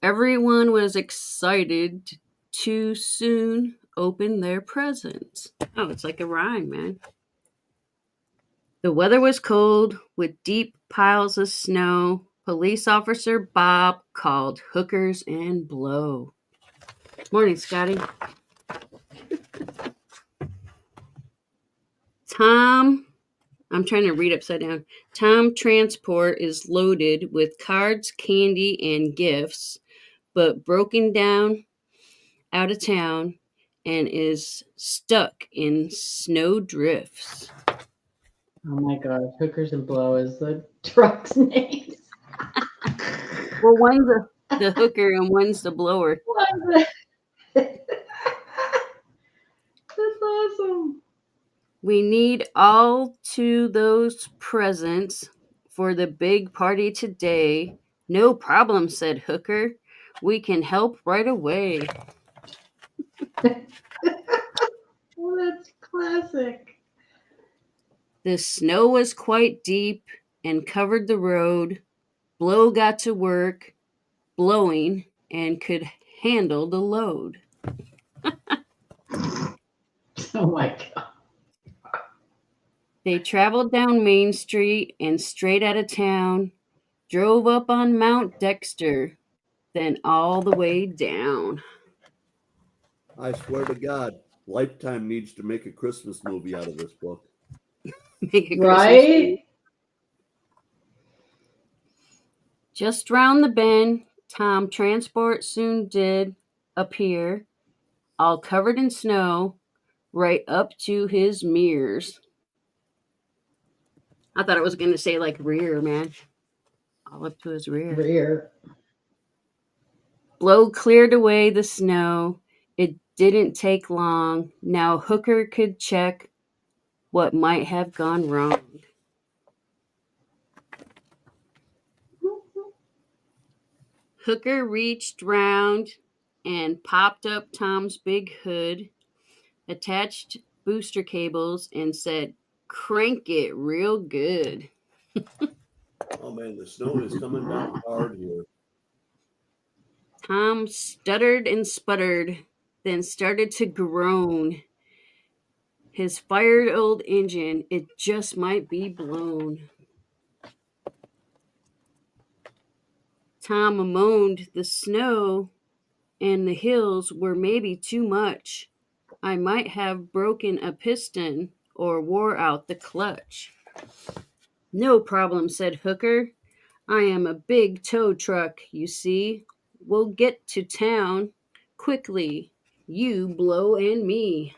Everyone was excited to soon open their presents. Oh, it's like a rhyme, man. The weather was cold with deep piles of snow. Police officer Bob called Hookers and Blow. Morning, Scotty. I'm trying to read upside down. Tom Transport is loaded with cards, candy, and gifts, but broken down out of town and is stuck in snow drifts. Oh my gosh, Hookers and Blow is the truck's name. Well, one's the hooker and one's the blower. That's awesome. We need all to those presents for the big party today. No problem, said Hooker. We can help right away. Well, that's classic. The snow was quite deep and covered the road. Blow got to work blowing and could handle the load. Oh my god. They traveled down Main Street and straight out of town, drove up on Mount Dexter, then all the way down. I swear to God, Lifetime needs to make a Christmas movie out of this book. Make a Christmas Right? tree. Just round the bend, Tom Transport soon did appear, all covered in snow, right up to his mirrors. I thought it was going to say like rear, man. All up to his rear. Rear. Blow cleared away the snow. It didn't take long. Now Hooker could check what might have gone wrong. Hooker reached round and popped up Tom's big hood, attached booster cables, and said, "Crank it real good." Oh man, the snow is coming down hard here. Tom stuttered and sputtered, then started to groan. His fired old engine, it just might be blown. Tom moaned the snow and the hills were maybe too much. I might have broken a piston or wore out the clutch. No problem, said Hooker. I am a big tow truck, you see. We'll get to town quickly, you, Blow, and me.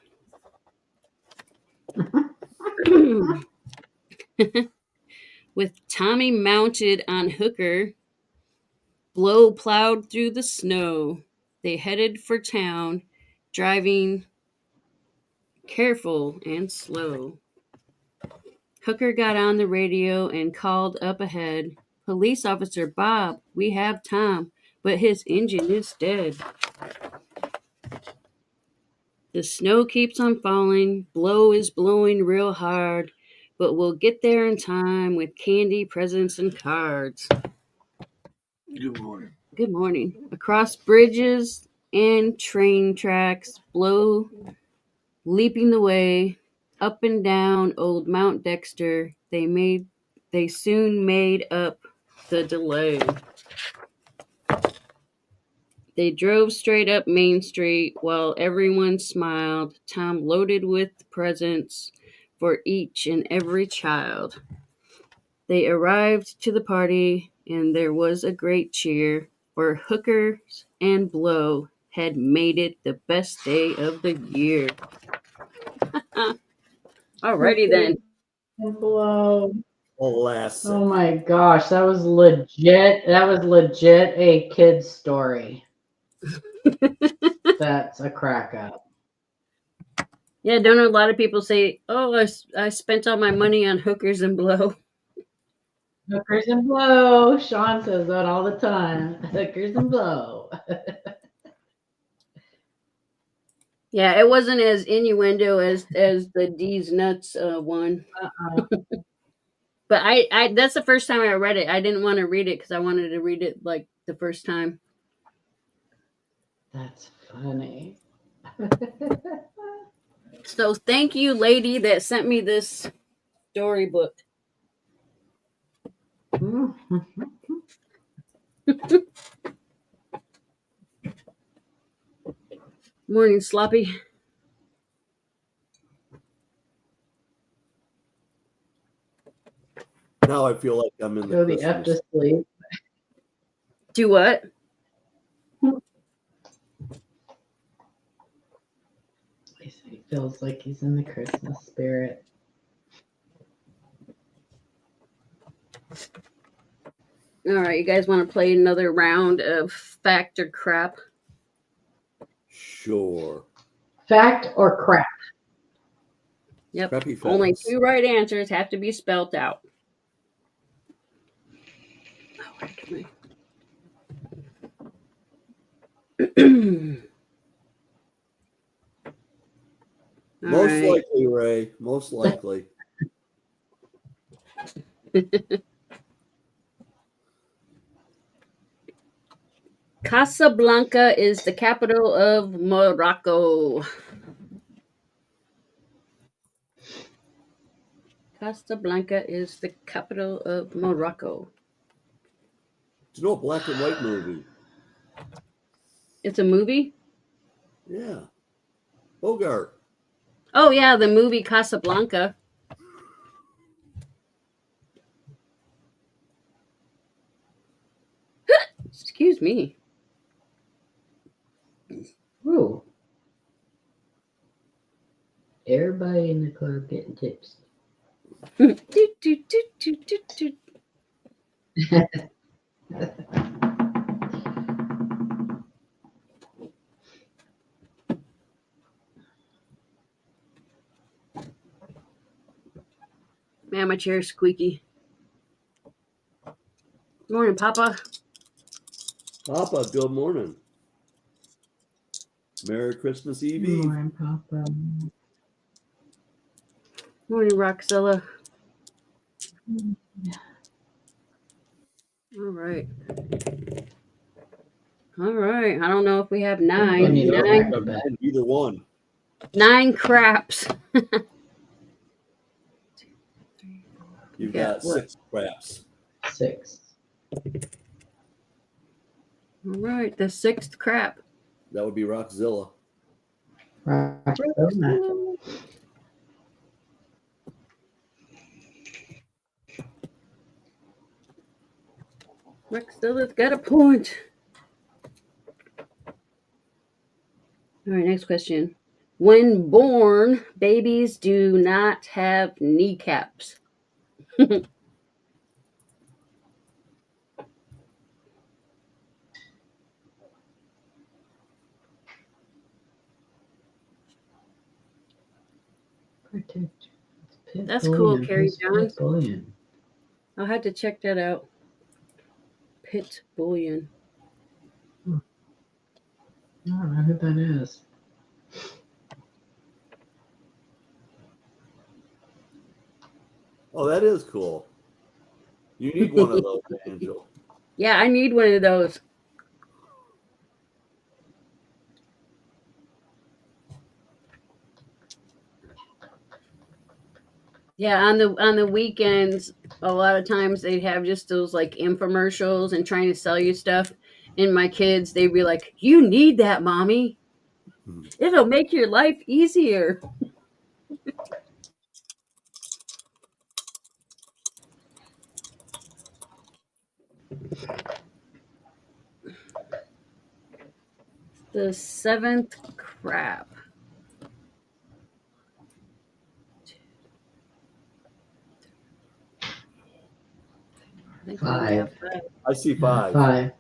With Tommy mounted on Hooker, Blow plowed through the snow. They headed for town, driving careful and slow. Hooker got on the radio and called up ahead. Police officer Bob, we have Tom, but his engine is dead. The snow keeps on falling. Blow is blowing real hard, but we'll get there in time with candy, presents, and cards. Good morning. Good morning. Across bridges and train tracks, Blow leaping the way, up and down old Mount Dexter. They soon made up the delay. They drove straight up Main Street while everyone smiled. Tom loaded with presents for each and every child. They arrived to the party, and there was a great cheer, for Hookers and Blow had made it the best day of the year. Alrighty then. And Blow. Alas. Oh my gosh, that was legit. That was legit a kid's story. That's a crack up. Yeah, don't a lot of people say, "Oh, I spent all my money on hookers and blow." Hookers and blow. Sean says that all the time. Hookers and blow. Yeah, it wasn't as innuendo as the D's nuts one. But I that's the first time I read it. I didn't want to read it because I wanted to read it like the first time. That's funny. So thank you, lady, that sent me this storybook. Morning, Sloppy. Now I feel like I'm in the Go the F to Christmas. sleep. Do what? He feels like he's in the Christmas spirit. All right, you guys want to play another round of fact or crap? Sure. Fact or crap? Yep. Crappy facts. Only 2 right answers have to be spelt out. Oh, where can I? Most likely, Ray. Most likely. Casablanca is the capital of Morocco. Casablanca is the capital of Morocco. It's no black and white movie. It's a movie? Yeah. Bogart. Oh, yeah, the movie Casablanca. Excuse me. Ooh. Everybody in the club getting tips. Doot, doot, doot, doot, doot, doot. Man, my chair's squeaky. Morning, Papa. Papa, good morning. Merry Christmas Eve. Good morning, Papa. Morning, Roxella. All right. All right. I don't know if we have I need to go back to bed. Either one. 9 craps. You've Yeah, got 6 craps. 6. All right. The 6th crap. That would be Rockzilla. Roxella. Roxella's got a point. All right, next question. When born, babies do not have kneecaps. That's cool, Carrie John. Bullion. I'll have to check that out. Pit Bullion. I don't know who that is. Oh, that is cool. You need one of those, Angel. Yeah, I need one of those. Yeah, on the weekends, a lot of times they have just those like infomercials and trying to sell you stuff. And my kids, they'd be like, "You need that, mommy. It'll make your life easier." The 7th crap. I think we only have five. I see 5. 5.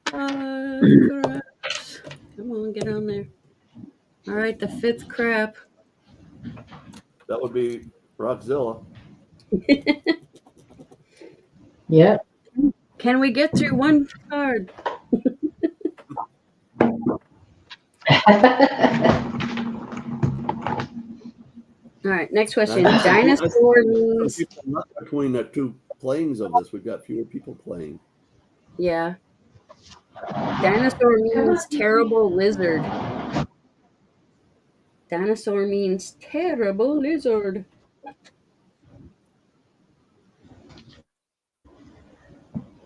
Craps. Come on, get on there. All right, the 5th crap. That would be Rockzilla. Yep. Can we get through one card? All right, next question. Dinosaur means. Not between the two playings of this, we've got fewer people playing. Yeah. Dinosaur means terrible lizard. Dinosaur means terrible lizard.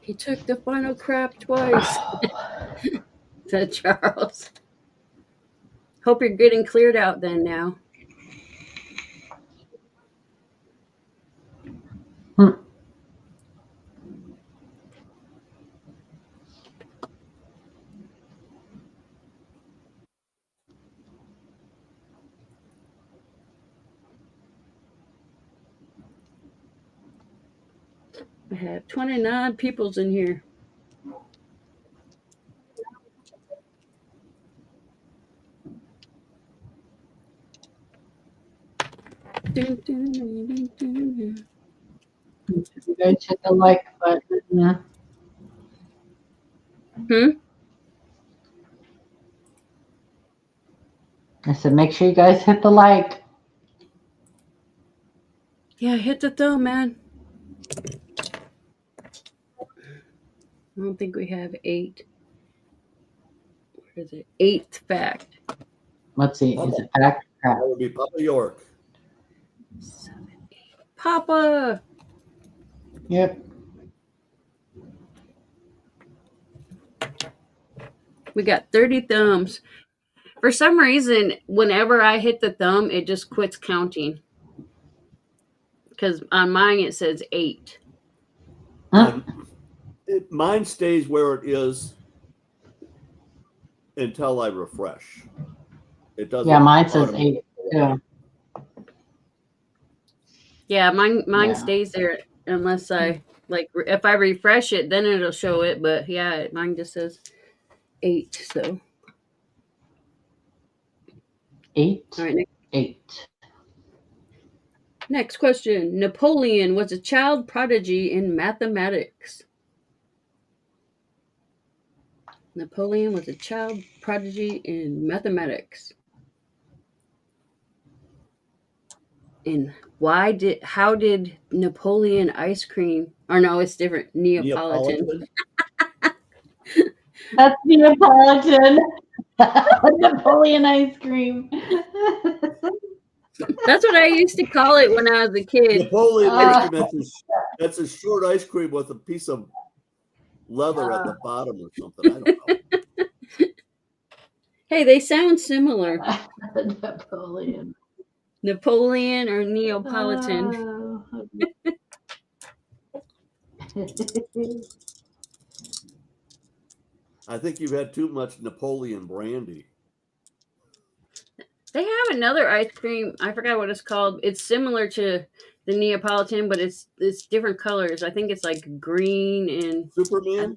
He took the final crap twice, said Charles. Hope you're getting cleared out then now. I have 29 peoples in here. Dun, dun, dun, dun, dun. You guys hit the like button. I said, make sure you guys hit the like. Yeah, hit the thumb, man. I don't think we have 8. Where is it? 8th fact. Let's see. Is it fact? That would be Papa York. 7, 8. Papa! Yep. We got 30 thumbs. For some reason, whenever I hit the thumb, it just quits counting. Because on mine it says 8. Huh? Mine stays where it is until I refresh. It doesn't. Yeah, mine says 8. Yeah. Yeah, mine Yeah. stays there unless I if I refresh it, then it'll show it. But yeah, mine just says 8. So 8. all right, 8. next question. Napoleon was a child prodigy in mathematics. Napoleon was a child prodigy in mathematics. And how did Napoleon ice cream, or no, it's different, Neapolitan. That's Neapolitan. Napoleon ice cream. That's what I used to call it when I was a kid. Napoleon ice cream, that's a short ice cream with a piece of leather at the bottom or something. I don't know. Hey, they sound similar. Napoleon. Or Neapolitan. I think you've had too much Napoleon brandy. They have another ice cream. I forgot what it's called. It's similar to the Neapolitan, but it's different colors. I think it's like green and Superman?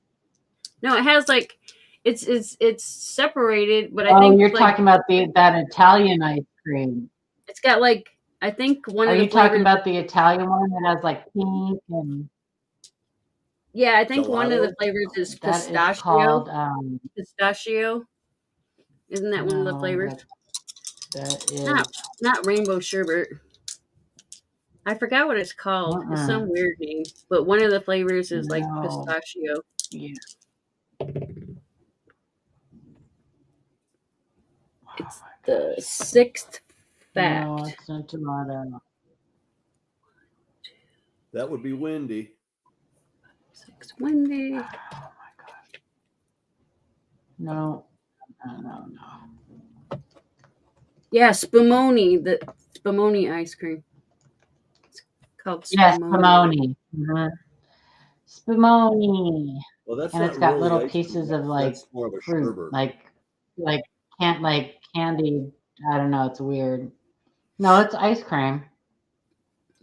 No, it has like it's separated, but I think you're talking about that Italian ice cream. It's got like I think one Are of the you talking flavors, about the Italian one that has like pink and yeah, I think one of the Gelato? flavors is that is pistachio. called Pistachio. Isn't that one of the flavors? That is Not rainbow sherbet. I forgot what it's called. It's some weird name, but one of the flavors is like pistachio. Yeah. It's the 6th fact. No, it's not tomato. That would be Wendy. 6 Wendy. Oh my gosh. No. Yeah, Spumoni. The Spumoni ice cream. It's called Spumoni. Yes, Spumoni. Mm-hmm. Spumoni. Well, that's And not it's got really little ice pieces cream. of like That's more of a fruit, sherbet. like candy. I don't know. It's weird. No, it's ice cream.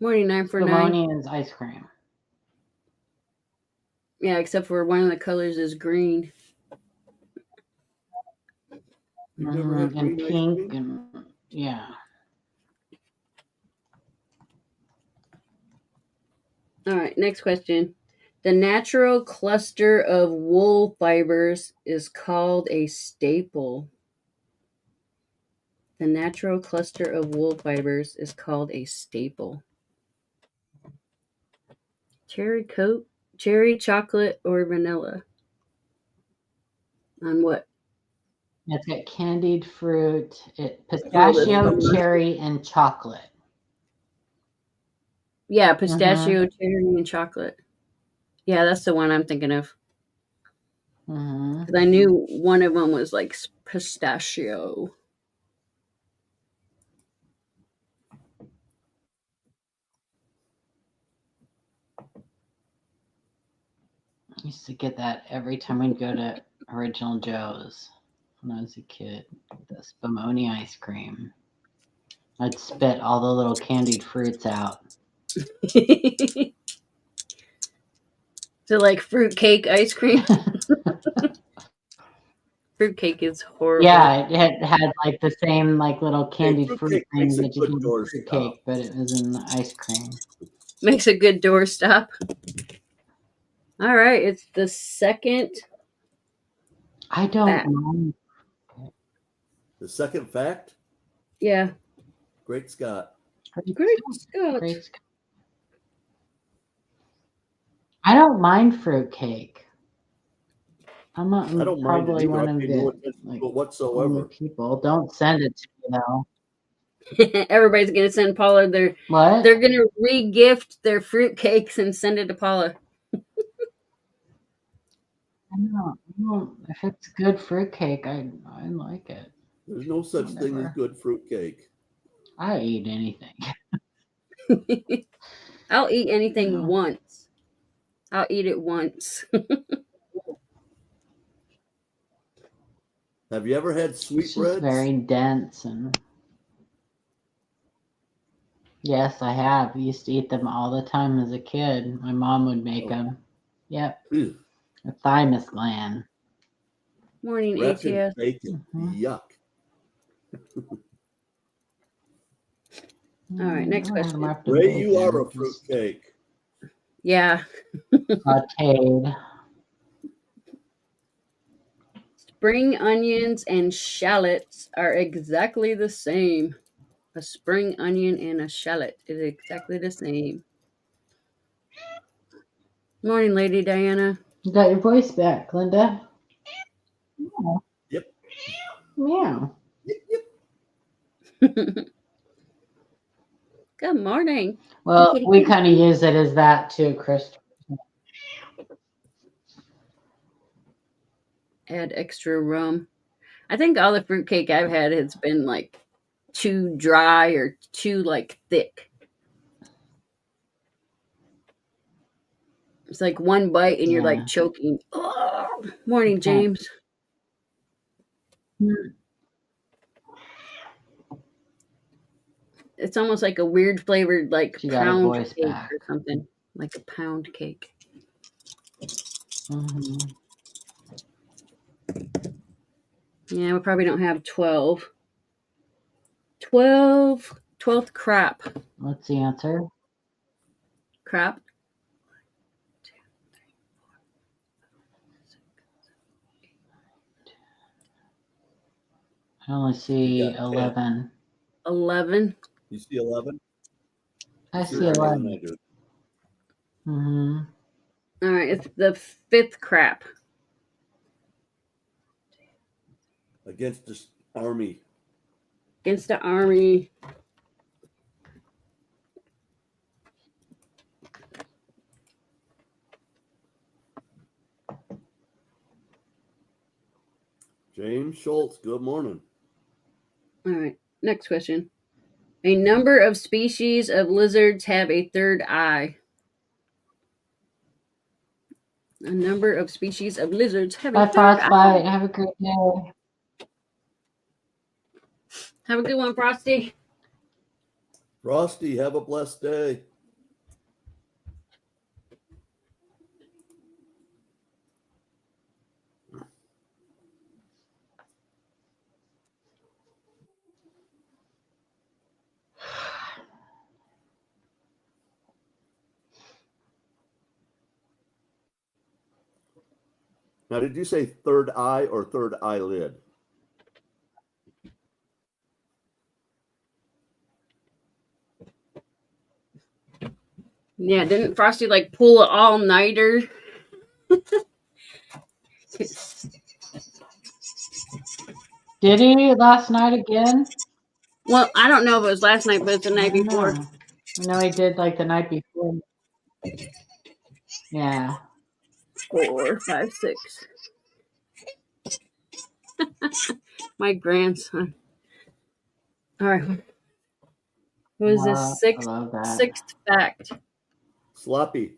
49 for 9. Spumoni is ice cream. Yeah, except for one of the colors is green. You've never had and green ice pink cream? and yeah. All right, next question. The natural cluster of wool fibers is called a staple. The natural cluster of wool fibers is called a staple. Cherry coat, cherry, chocolate, or vanilla? On what? It's got candied fruit, this pistachio, one. cherry, and chocolate. Yeah, pistachio, cherry, and chocolate. Yeah, that's the one I'm thinking of. Mm-hmm. Because I knew one of them was like pistachio. I used to get that every time we'd go to Original Joe's when I was a kid. The Spumoni ice cream. I'd spit all the little candied fruits out. So like fruit cake ice cream. Fruit cake is horrible. Yeah, it had like the same like little candied fruit fruitcake thing makes a that you good can do doorstop. fruit cake, but it was in the ice cream. Makes a good doorstop. All right, it's the second. I don't fact. know. The second fact, Yeah. Great Scott. Great Scott. Great Scott. I don't mind fruit cake. I'm not I don't mind it probably either. one I of pay no the attention like to it only whatsoever. people. Don't send it to me though. Everybody's gonna send Paula their. What? They're gonna re-gift their fruit cakes and send it to Paula. I don't. If it's good fruit cake, I like it. There's no such thing as Whatever. good fruitcake. I eat anything. I'll eat anything No. once. I'll eat it once. Have you ever had It's just sweetbreads? very dense and. Yes, I have. I used to eat them all the time as a kid. My mom would make them. Yep. Ew. A thymus gland. Morning, Wrapped in ATS. bacon. Yuck. All right, next question. Ray, you are a fruitcake. Yeah. Sauteed. Spring onions and shallots are exactly the same. A spring onion and a shallot is exactly the same. Morning, Lady Diana. You got your voice back, Linda. Yeah. Yep. Meow. Yep. Good morning. Well, we kind of use it as that too, Chris. Add extra rum. I think all the fruitcake I've had has been like too dry or too like thick. It's like one bite and you're like choking. Oh, morning, James. It's almost like a weird flavored like pound cake or something. Like a pound cake. Mm-hmm. Yeah, we probably don't have 12. 12th crap. What's the answer? Crap. I only see 11. 11. You see 11? I see 11. Mm-hmm. All right, it's the 5th crap. Against the army. Against the army. James Schultz, good morning. All right, next question. A number of species of lizards have a third eye. A number of species of lizards have a third Frostbite. eye. Have a great day. Have a good one, Frosty. Frosty, have a blessed day. Now, did you say third eye or third eyelid? Yeah, didn't Frosty like pull an all-nighter? Did he last night again? Well, I don't know if it was last night, but it's the night before. I know he did like the night before. Yeah. 4, 5, 6. My grandson. All right. What is this? I love that. Sixth fact. Sloppy.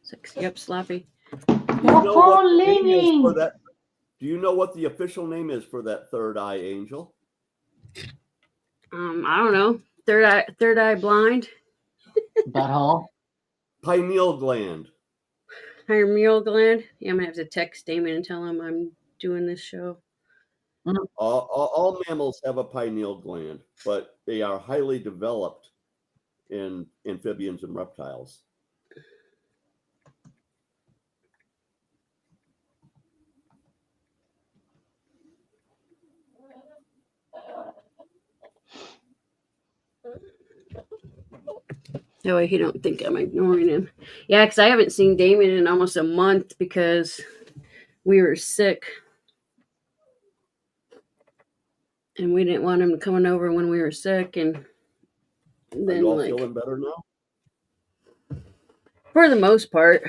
6. Yep, sloppy. Do you know what the name is Leaning. for that? Do you know what the official name is for that third eye angel? I don't know. Third eye blind. Butthole. Pineal gland. Pineal gland. Yeah, I'm gonna have to text Damon and tell him I'm doing this show. All mammals have a pineal gland, but they are highly developed in amphibians and reptiles. That way he don't think I'm ignoring him. Yeah, because I haven't seen Damon in almost a month because we were sick. And we didn't want him coming over when we were sick. And Are then, you all like, feeling better now? for the most part.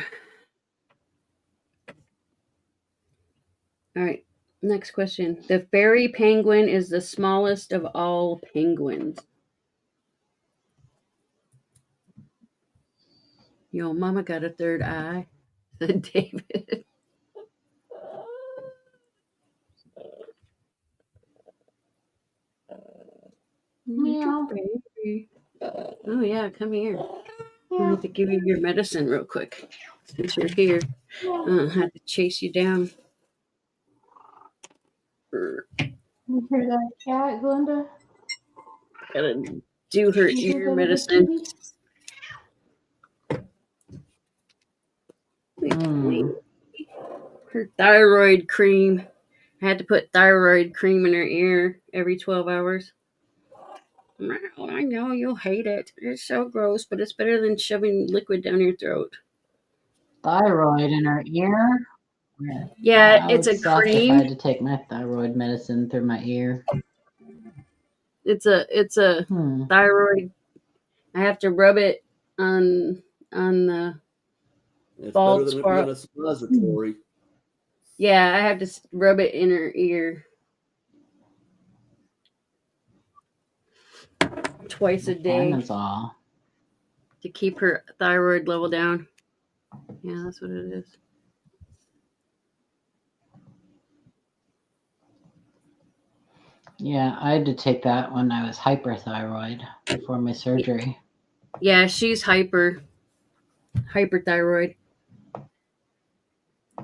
All right, next question. The fairy penguin is the smallest of all penguins. Yo, mama got a third eye, said David. Meow. Baby. Oh, yeah, come here. I have to give you your medicine real quick since you're here. I have to chase you down. You hear that cat, Glenda? Gotta do her You hear ear that medicine. Mm. Her thyroid cream. I had to put thyroid cream in her ear every 12 hours. I know you'll hate it. It's so gross, but it's better than shoving liquid down your throat. Thyroid in her ear? Yeah, I it's would a suck if I cream. had to take my thyroid medicine through my ear. It's a thyroid. I have to rub it on the It's bald better than it spot. being a suppository. Yeah, I have to rub it in her ear twice a day Thiamazole. to keep her thyroid level down. Yeah, that's what it is. Yeah, I had to take that when I was hyperthyroid before my surgery. Yeah, she's hyperthyroid.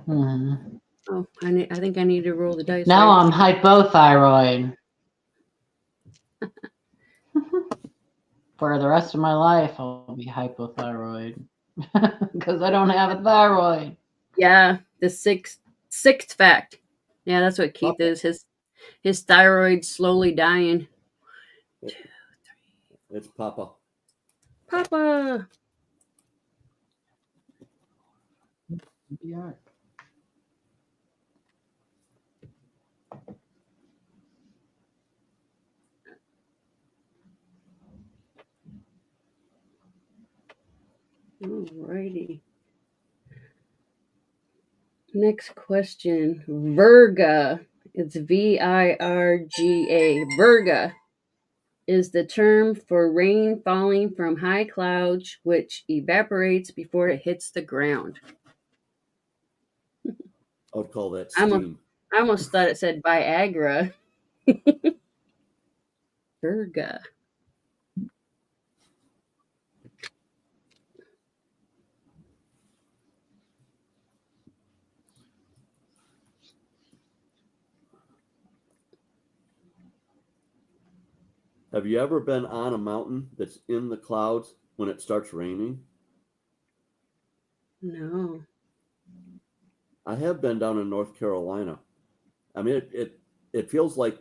Mm-hmm. Oh, I think I need to roll the dice. Now right? I'm hypothyroid. For the rest of my life, I'll be hypothyroid because I don't have a thyroid. Yeah, the sixth fact. Yeah, that's what Keith is. His thyroid's slowly dying. It's Papa. Papa. Yeah. Alrighty. Next question. Virga. It's Virga. Virga is the term for rain falling from high clouds which evaporates before it hits the ground. I would call that I steam. almost thought it said Viagra. Virga. Have you ever been on a mountain that's in the clouds when it starts raining? No. I have been down in North Carolina. I mean, it feels like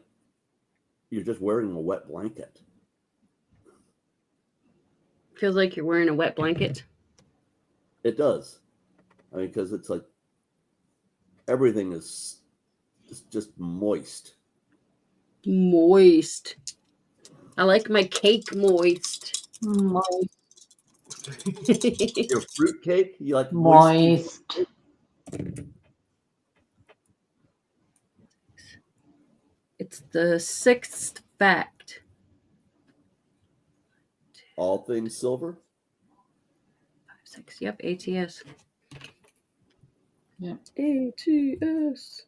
you're just wearing a wet blanket. Feels like you're wearing a wet blanket. It does. I mean, because it's like everything is just moist. Moist. I like my cake moist. Moist. Your fruit cake, you like moisty Moist. It's the sixth fact. all things silver. 6. Yep, ATS. Yep. ATS.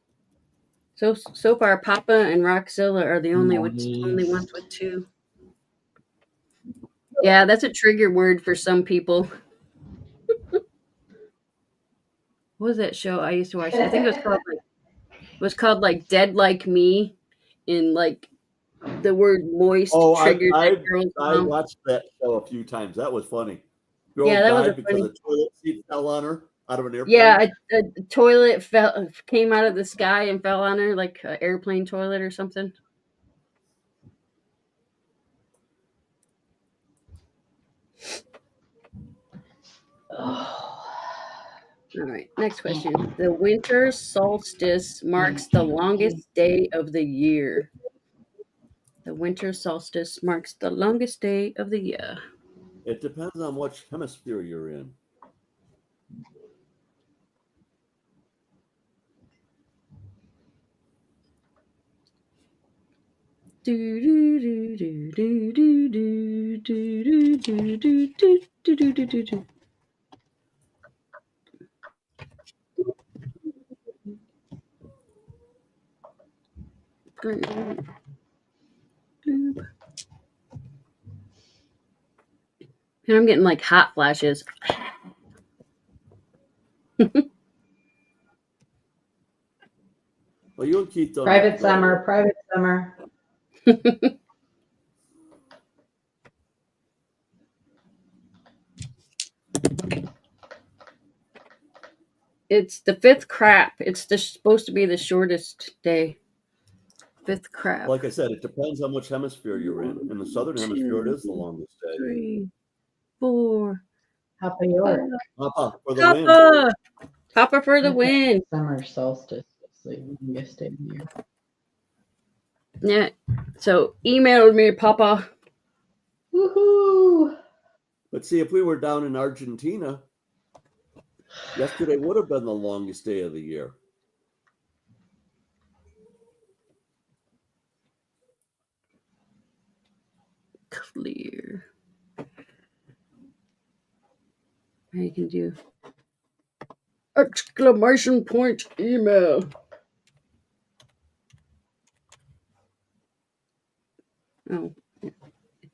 So far, Papa and Roxilla are the only ones with 2. Yeah, that's a trigger word for some people. What was that show I used to watch? I think it was called like Dead Like Me, in like the word moist triggered that girl's I mom. watched that show a few times. That was funny. Girl Yeah, that was died a because funny. a toilet seat fell on her out of an airplane. Yeah, a toilet came out of the sky and fell on her, like an airplane toilet or something. All right, next question. The winter solstice marks the longest day of the year. The winter solstice marks the longest day of the year. It depends on which hemisphere you're in. And I'm getting like hot flashes. Well, you and Keith don't. Private summer. It's the 5th crap. It's supposed to be the shortest day. 5th crap. Like I said, it depends on which hemisphere you're in. In the southern hemisphere, it is the longest day. 3, 4. Papa York. Papa for the win. Papa for the win. Summer solstice is the longest day of the year. Yeah. So email me, Papa. Woohoo! But see, if we were down in Argentina, yesterday would have been the longest day of the year. Clear. You can do exclamation point email. Oh, it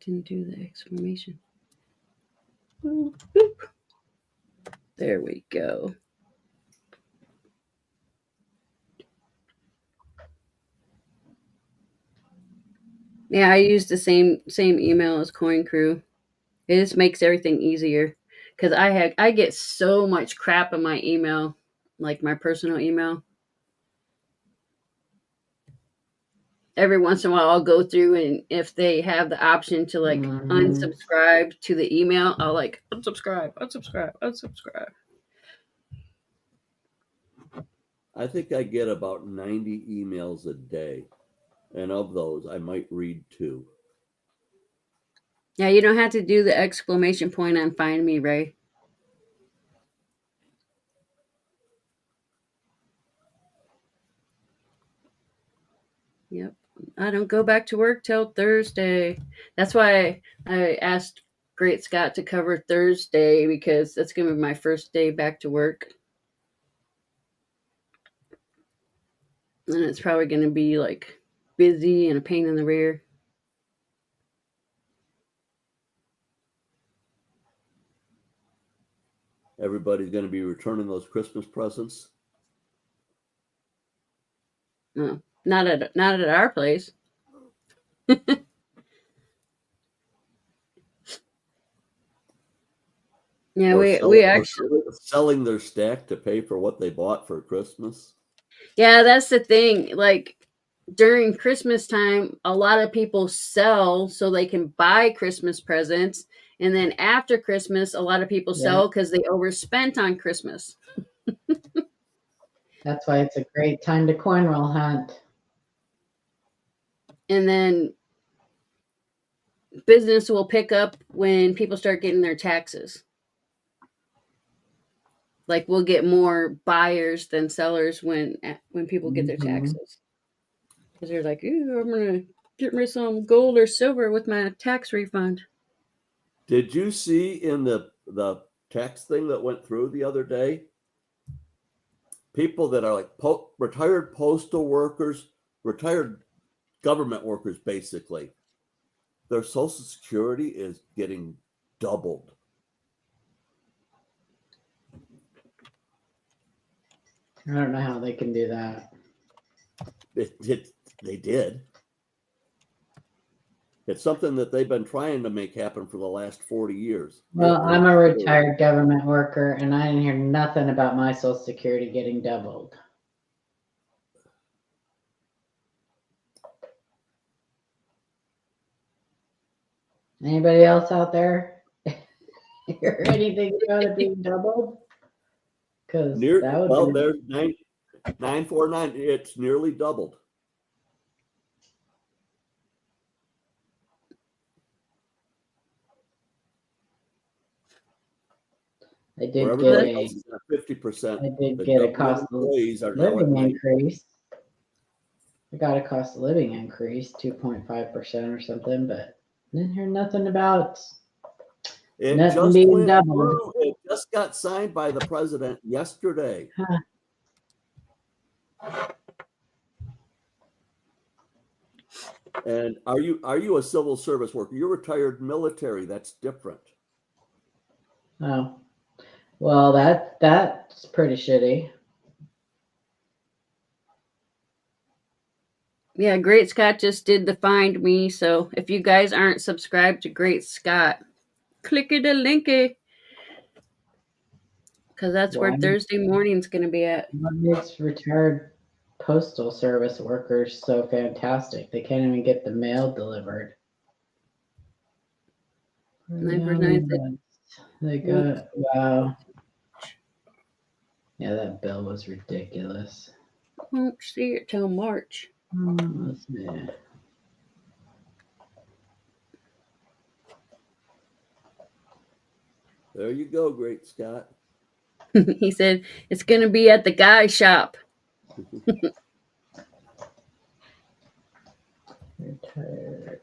didn't do the exclamation. Boop, boop. There we go. Yeah, I use the same email as Coin Crew. It just makes everything easier because I get so much crap in my email, like my personal email. Every once in a while, I'll go through, and if they have the option to like unsubscribe to the email, I'll like unsubscribe. I think I get about 90 emails a day, and of those, I might read 2. Yeah, you don't have to do the exclamation point on Find Me, Ray. Yep. I don't go back to work till Thursday. That's why I asked Great Scott to cover Thursday, because that's going to be my first day back to work. And it's probably going to be like busy and a pain in the rear. Everybody's going to be returning those Christmas presents. No, not at our place. Yeah, Or we actually, selling their stack to pay for what they bought for Christmas. yeah, that's the thing. Like during Christmas time, a lot of people sell so they can buy Christmas presents. And then after Christmas, a lot of people Yeah. sell because they overspent on Christmas. That's why it's a great time to coin roll hunt. And then business will pick up when people start getting their taxes. Like we'll get more buyers than sellers when people get their Mhm. taxes. Because they're like, ooh, I'm gonna get me some gold or silver with my tax refund. Did you see in the text thing that went through the other day? People that are like retired postal workers, retired government workers, basically, their Social Security is getting doubled. I don't know how they can do that. They did. It's something that they've been trying to make happen for the last 40 years. Well, I'm a retired government worker, and I didn't hear nothing about my Social Security getting doubled. Anybody else out there hear anything about it being doubled? Because that would well, be there's 949. It's nearly doubled. I did Where get everybody a else is at 50%. I did The get a government cost of employees are now at living 90. increase. I got a cost of living increase, 2.5% or something, but didn't hear nothing about It nothing just being went doubled. through. It just got signed by the president yesterday. Huh. And are you a civil service worker? You're retired military. That's different. Oh, well, that's pretty shitty. Yeah, Great Scott just did the find me. So if you guys aren't subscribed to Great Scott, clicky the linky. Because that's where Why? Thursday morning's going to be at. What makes retired postal service workers so fantastic? They can't even get the mail delivered. 9%. They got, wow. Yeah, that bill was ridiculous. Won't see it till March. Let's see. There you go, Great Scott. He said it's going to be at the guy shop. Retired.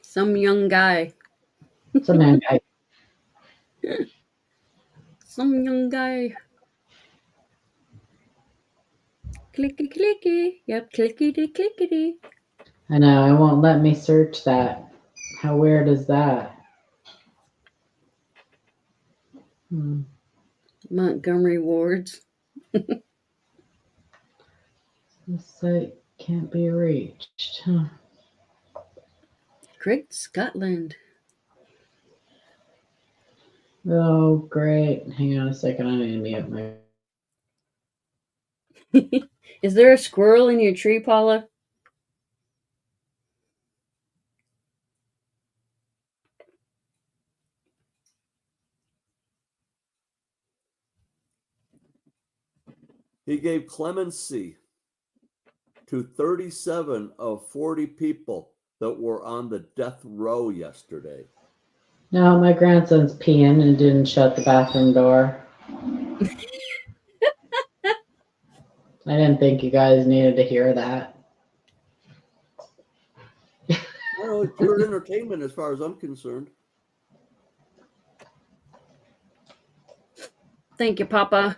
Some young guy. Some young guy. Some young guy. Clicky clicky. Yep, clickety clickety. I know, it won't let me search that. How weird is that? Montgomery Wards. The site can't be reached. Huh. Great Scotland. Oh, great. Hang on a second. I need to mute my. Is there a squirrel in your tree, Paula? He gave clemency to 37 of 40 people that were on the death row yesterday. No, my grandson's peeing and didn't shut the bathroom door. I didn't think you guys needed to hear that. Well, it's pure entertainment as far as I'm concerned. Thank you, Papa.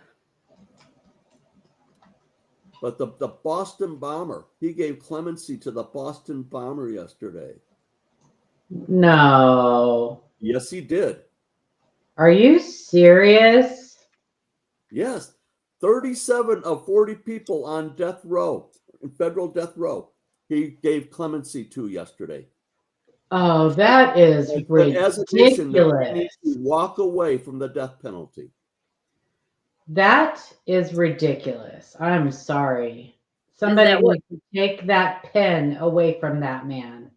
But the Boston bomber, he gave clemency to the Boston bomber yesterday. No. Yes, he did. Are you serious? Yes. 37 of 40 people on death row, in federal death row, he gave clemency to yesterday. Oh, that is But as a nation, we ridiculous. need to walk away from the death penalty. That is ridiculous. I'm sorry. Somebody that what- needs to take that pen away from that man.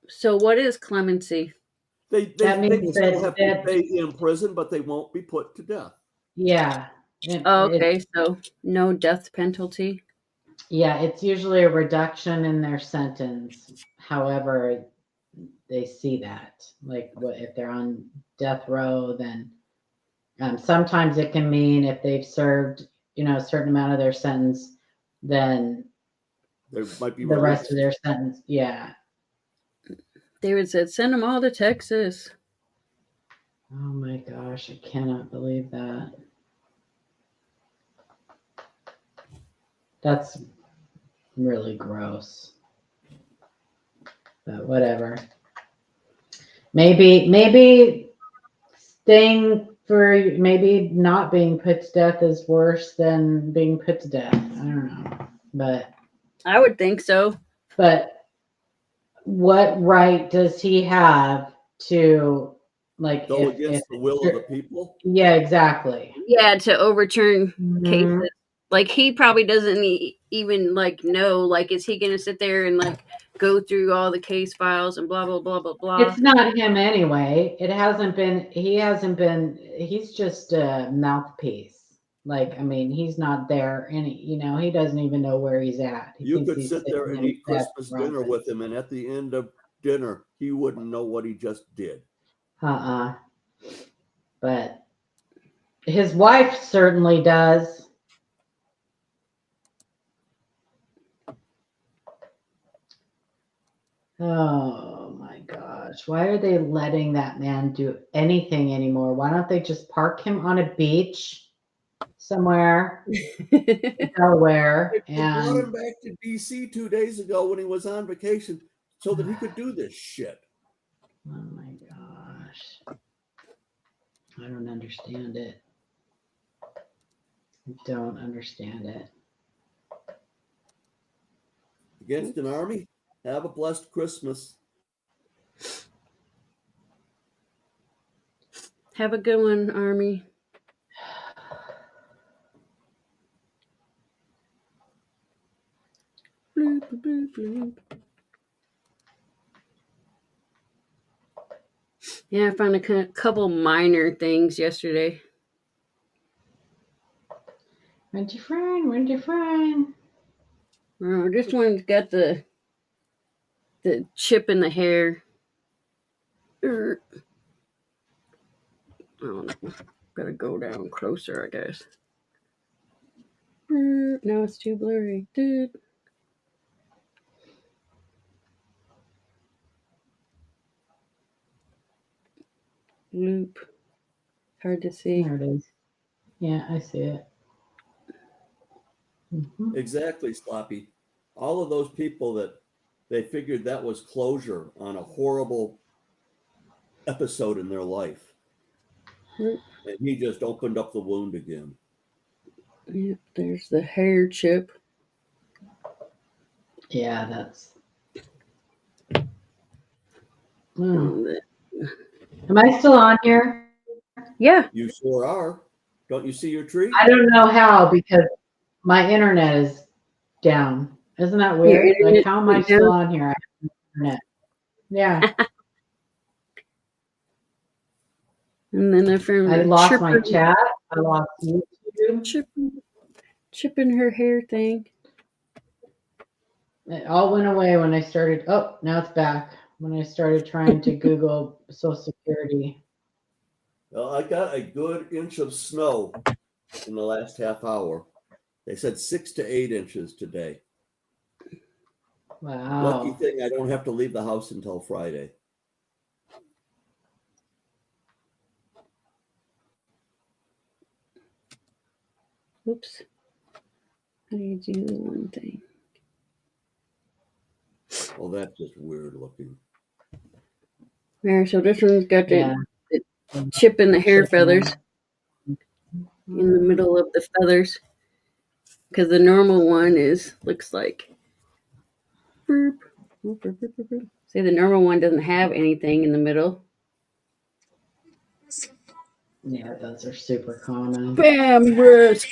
So what is clemency? That They means will still that- have to that- stay in prison, but they won't be put to death. Yeah. Oh, okay, so no death penalty. Yeah, it's usually a reduction in their sentence. However, they see that. Like, what if they're on death row, then sometimes it can mean if they've served, a certain amount of their sentence, then There might be the rest released. of their sentence. Yeah. David said, "Send them all to Texas." Oh my gosh, I cannot believe that. That's really gross. But whatever. Maybe maybe not being put to death is worse than being put to death. I don't know. I would think so. But what right does he have to Go against the will of the people? Yeah, exactly. Yeah, to overturn Mhm. cases. Like he probably doesn't even know. Like, is he going to sit there and go through all the case files and blah blah blah blah blah? It's not him anyway. He's just a mouthpiece. He's not there and he doesn't even know where he's at. You could sit there and eat Christmas dinner office. with him, and at the end of dinner, he wouldn't know what he just did. But his wife certainly does. Oh my gosh. Why are they letting that man do anything anymore? Why don't they just park him on a beach somewhere in Delaware? They brought him back to DC 2 days ago when he was on vacation so that he could do this shit. Oh my gosh. I don't understand it. I don't understand it. Against an army? Have a blessed Christmas. Have a good one, Army. Bloop, bloop, bloop. Yeah, I found a couple minor things yesterday. Where'd you find? Oh, this one's got the chip in the hair. I don't know. Gotta go down closer, I guess. Now it's too blurry. Dude. Loop. Hard to see. There it is. Yeah, I see it. Mhm. Exactly, Sloppy. All of those people that they figured that was closure on a horrible episode in their life. And he just opened up the wound again. Yep, there's the hair chip. Yeah, that's. Am I still on here? Yeah. You sure are. Don't you see your tree? I don't know how because my internet is down. Isn't that weird? Like, how am I still on here? I have internet. Yeah. And then I found I lost my chat. I lost YouTube. Chipping her hair thing. It all went away when I started. Oh, now it's back. When I started trying to Google Social Security. Well, I got a good inch of snow in the last half hour. They said 6 to 8 inches today. Wow. Lucky thing I don't have to leave the house until Friday. Oops. How do you do the one thing? Well, that's just weird looking. There, so this one's got the chip in the hair feathers. In the middle of the feathers. Because the normal one looks like boop, See, the normal one doesn't have anything in the middle. Yeah, those are super common. Spam risk.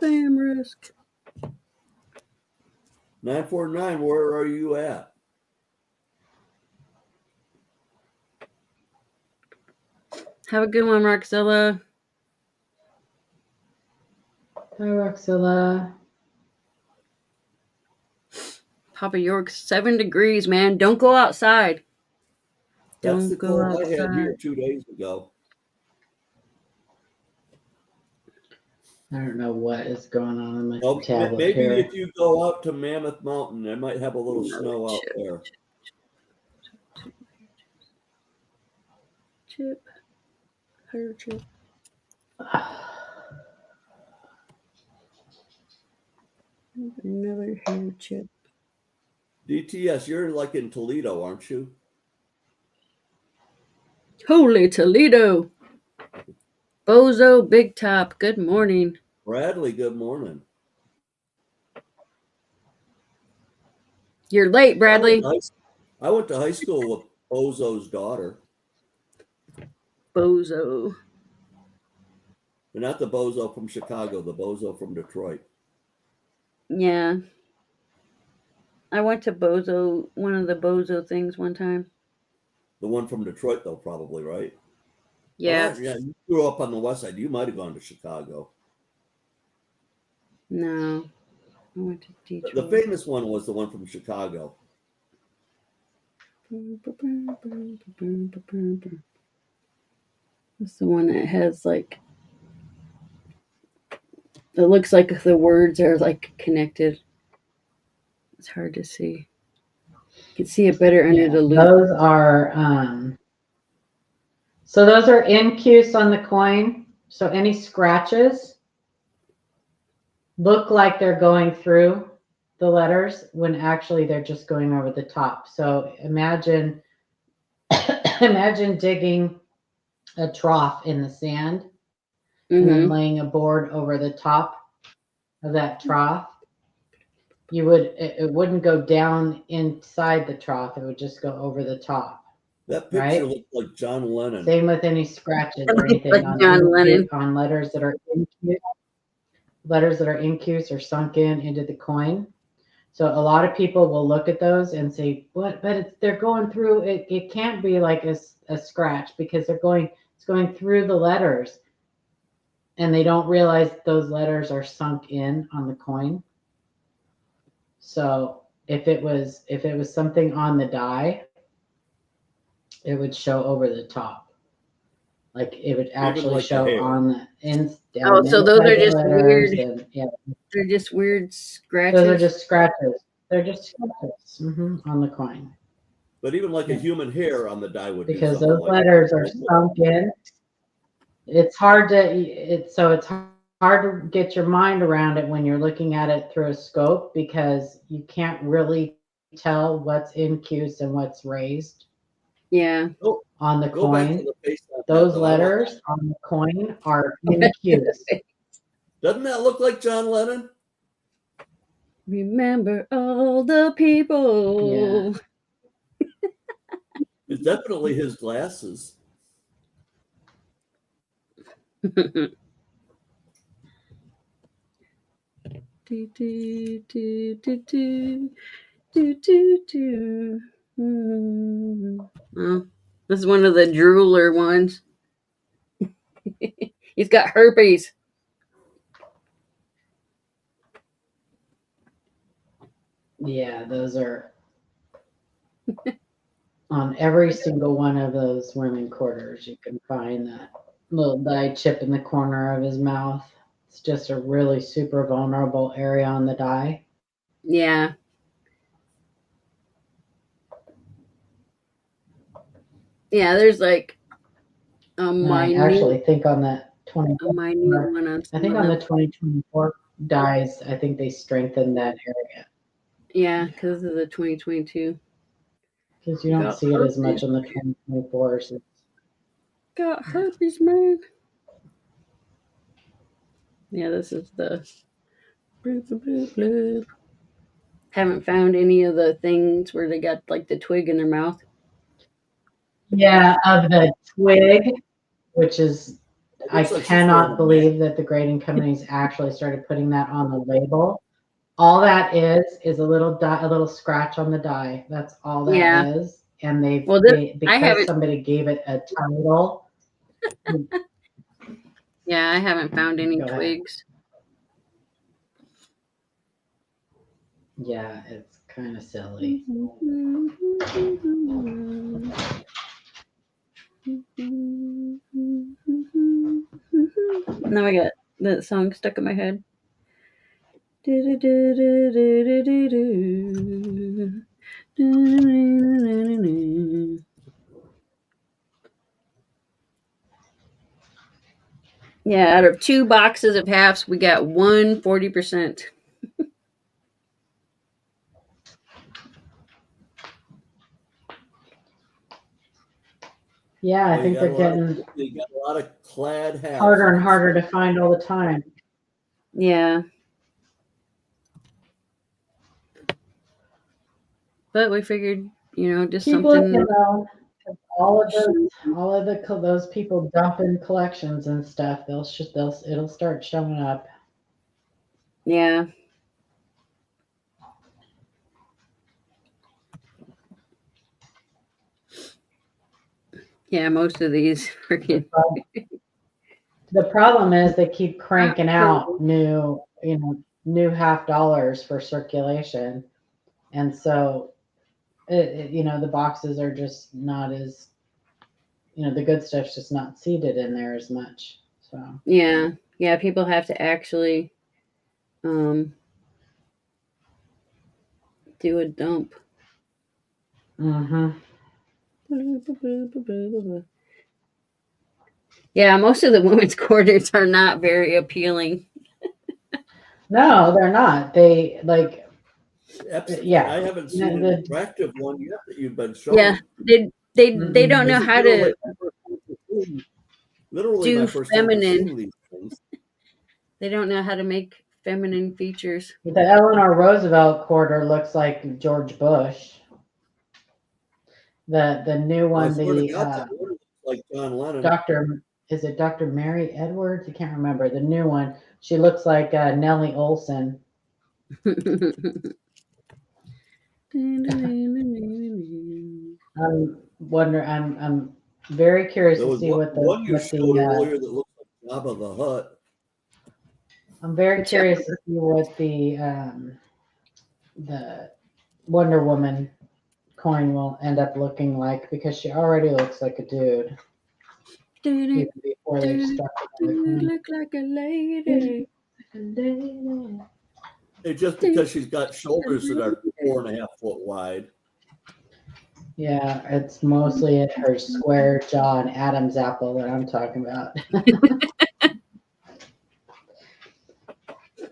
Spam risk. 949, where are you at? Have a good one, Roxella. Hi, Roxilla. Papa York, 7 degrees, man. Don't go outside. That's Don't the go cold I had here outside. 2 days ago. I don't know what is going on in my Oh, tablet maybe here. if you go out to Mammoth Mountain, they might have a little snow out there. Chip. Her chip. Another hair chip. DTS, you're like in Toledo, aren't you? Holy Toledo. Bozo Big Top. Good morning. Bradley, good morning. You're late, Bradley. I went to high school with Bozo's daughter. Bozo. But not the Bozo from Chicago, the Bozo from Detroit. Yeah. I went to Bozo, one of the Bozo things one time. The one from Detroit, though, probably, right? Yeah. Yeah, you grew up on the west side. You might have gone to Chicago. No. I went to The Detroit. famous one was the one from Chicago. It's the one that has like, it looks like the words are like connected. It's hard to see. You can see it better under the loop. Those are so those are incuse on the coin. So any scratches look like they're going through the letters when actually they're just going over the top. So imagine imagine digging a trough in the sand and then laying a board over the top of that trough. It wouldn't go down inside the trough, it would just go over the top. That picture Right? looked like John Lennon. Same with any scratches or anything Like John Lennon. on letters that are incuse or sunk into the coin. So a lot of people will look at those and say, "What? But they're going through it. It can't be like a scratch because it's going through the letters, and they don't realize those letters are sunk in on the coin. So if it was something on the die, it would show over the top. Like it would actually like the show hair. on the ends. Oh, so those are just weird. And, yeah, They're just weird scratches. those are just scratches. They're just scratches on the coin. But even like a human hair on the die would do Because something those like letters that. are sunk in. It's hard to get your mind around it when you're looking at it through a scope because you can't really tell what's incuse and what's raised. Yeah. On the Go back to coin. the face on Those that, letters on the coin are incuse. Doesn't that look like John Lennon? Remember all the people. Yeah. It's definitely his glasses. Do, do, do, do, do, do, do, do. Oh, this is one of the drooler ones. He's got herpes. Yeah, those are on every single one of those women quarters. You can find that little die chip in the corner of his mouth. It's just a really super vulnerable area on the die. Yeah. Yeah, there's like a I actually think on that 20. one on I think on the 2024 dies, I think they strengthened that area. Yeah, because of the 2022. Because you don't see it as much on the 2024s. Got herpes, man. Yeah, this is the bloop, bloop, bloop. Haven't found any of the things where they got like the twig in their mouth. Yeah, of the twig, which is, It I looks like she's cannot wearing a believe that the grading companies actually started putting that on the label. All that is a little a little scratch on the die. That's all that Yeah. is. And Well, this, I because haven't. somebody gave it a title. Yeah, I haven't found any Go ahead. twigs. Yeah, it's kind of silly. Now I got that song stuck in my head. Yeah, out of 2 boxes of halves, we got 40%. Yeah, I You think got they're a lot getting you got a lot of clad halves. harder and harder to find all the time. Yeah. But we figured, just Keep something. looking though. 'Cause all of those people dump in collections and stuff. It'll start showing up. Yeah. Yeah, most of these freaking. The problem is they keep cranking out new half dollars for circulation, and so the boxes are just not as, the good stuff's just not seated in there as much. So Yeah. Yeah, people have to actually do a dump. Yeah, most of the women's corners are not very appealing. No, they're not. They like, yeah. I haven't seen an attractive one yet that you've been showing. Yeah, they don't know how to literally do my first time feminine. seeing these things. They don't know how to make feminine features. The Eleanor Roosevelt quarter looks like George Bush. The new one, I swear to God, that one looks like John Lennon. Is it Dr. Mary Edwards? I can't remember. The new one, she looks like Nellie Olson. I'm very curious There to was see what one you showed the earlier that looked like Jabba the Hutt. I'm very curious to see what the Wonder Woman coin will end up looking like, because she already looks like a dude. Even before they stuck it on the coin. Look like a lady. It's just because she's got shoulders that are 4.5 foot wide. Yeah, it's mostly her square jaw and Adam's apple that I'm talking about.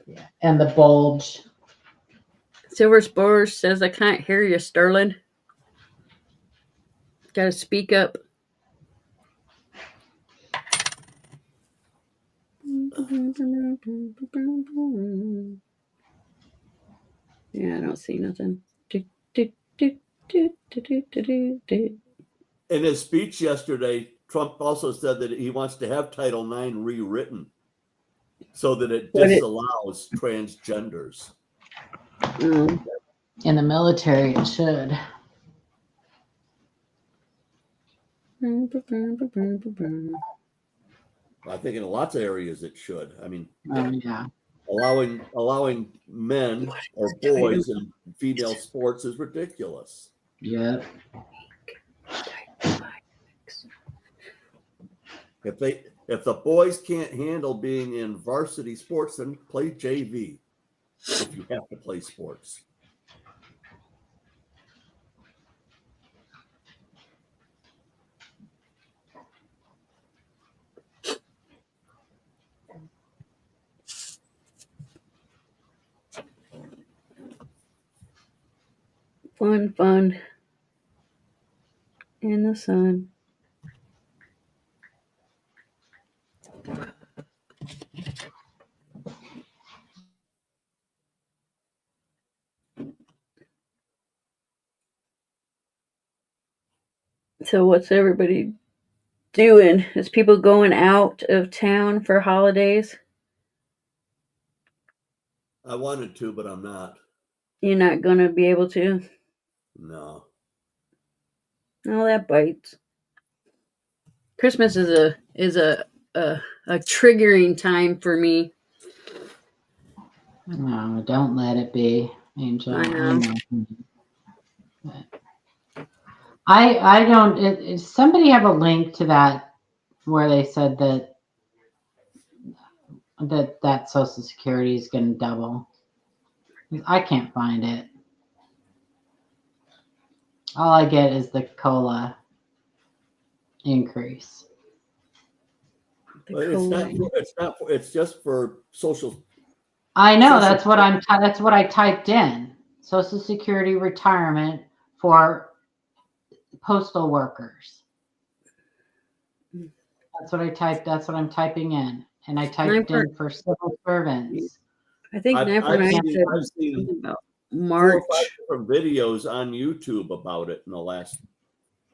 Yeah. And the bulge. Silver Spore says, I can't hear you, Sterling. Gotta speak up. Yeah, I don't see nothing. In his speech yesterday, Trump also said that he wants to have Title IX rewritten so that it disallows transgenders. In the military, it should. I think in lots of areas it should. I mean, yeah. allowing men or boys in female sports is ridiculous. Yeah. If the boys can't handle being in varsity sports, then play JV if you have to play sports. Fun in the sun. So what's everybody doing? Is people going out of town for holidays? I wanted to, but I'm not. You're not gonna be able to. No. Oh, that bites. Christmas is a triggering time for me. No, don't let it be, Angel. I know. I don't. Does somebody have a link to that where they said that Social Security is going to double? I can't find it. All I get is the COLA increase. But it's just for social. I know Social- that's what I typed in. Social Security retirement for postal workers. That's what I typed. That's what I'm typing in, and I typed in for civil servants. I think I've seen something about 4 March. or 5 different videos on YouTube about it in the last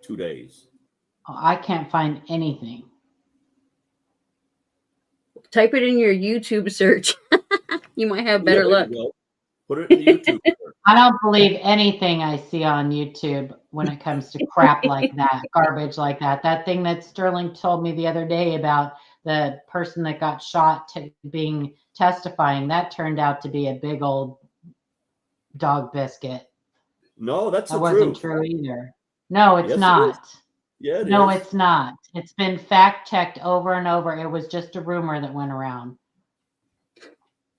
2 days. Oh, I can't find anything. Type it in your YouTube search. You might have better there luck. you go. Put it in the YouTube. I don't believe anything I see on YouTube when it comes to crap like that, garbage like that. That thing that Sterling told me the other day about the person that got shot testifying, that turned out to be a big old dog biscuit. No, that's That the wasn't truth. true either. No, it's Yes, it not. is. Yeah, it No, is. it's not. It's been fact checked over and over. It was just a rumor that went around.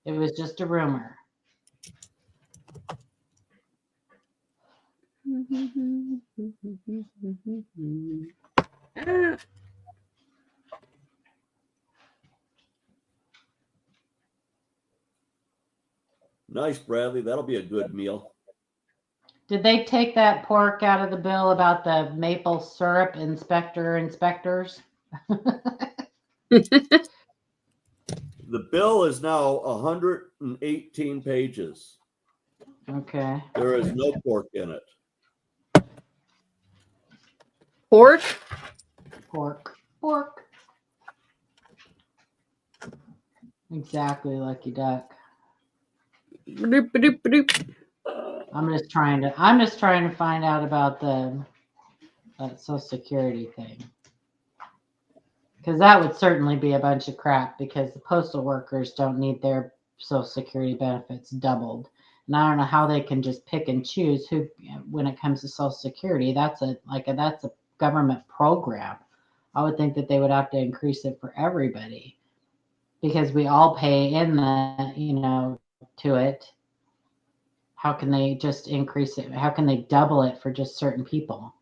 It was just a rumor. Ah. Nice, Bradley. That'll be a good meal. Did they take that pork out of the bill about the maple syrup inspectors? The bill is now 118 pages. Okay. There is no pork in it. Pork? Pork. Exactly, Lucky Duck. Bloop, bloop, bloop. I'm just trying to find out about that Social Security thing. Because that would certainly be a bunch of crap, because the postal workers don't need their Social Security benefits doubled. And I don't know how they can just pick and choose who, when it comes to Social Security. That's a government program. I would think that they would have to increase it for everybody, because we all pay in to it. How can they just increase it? How can they double it for just certain people?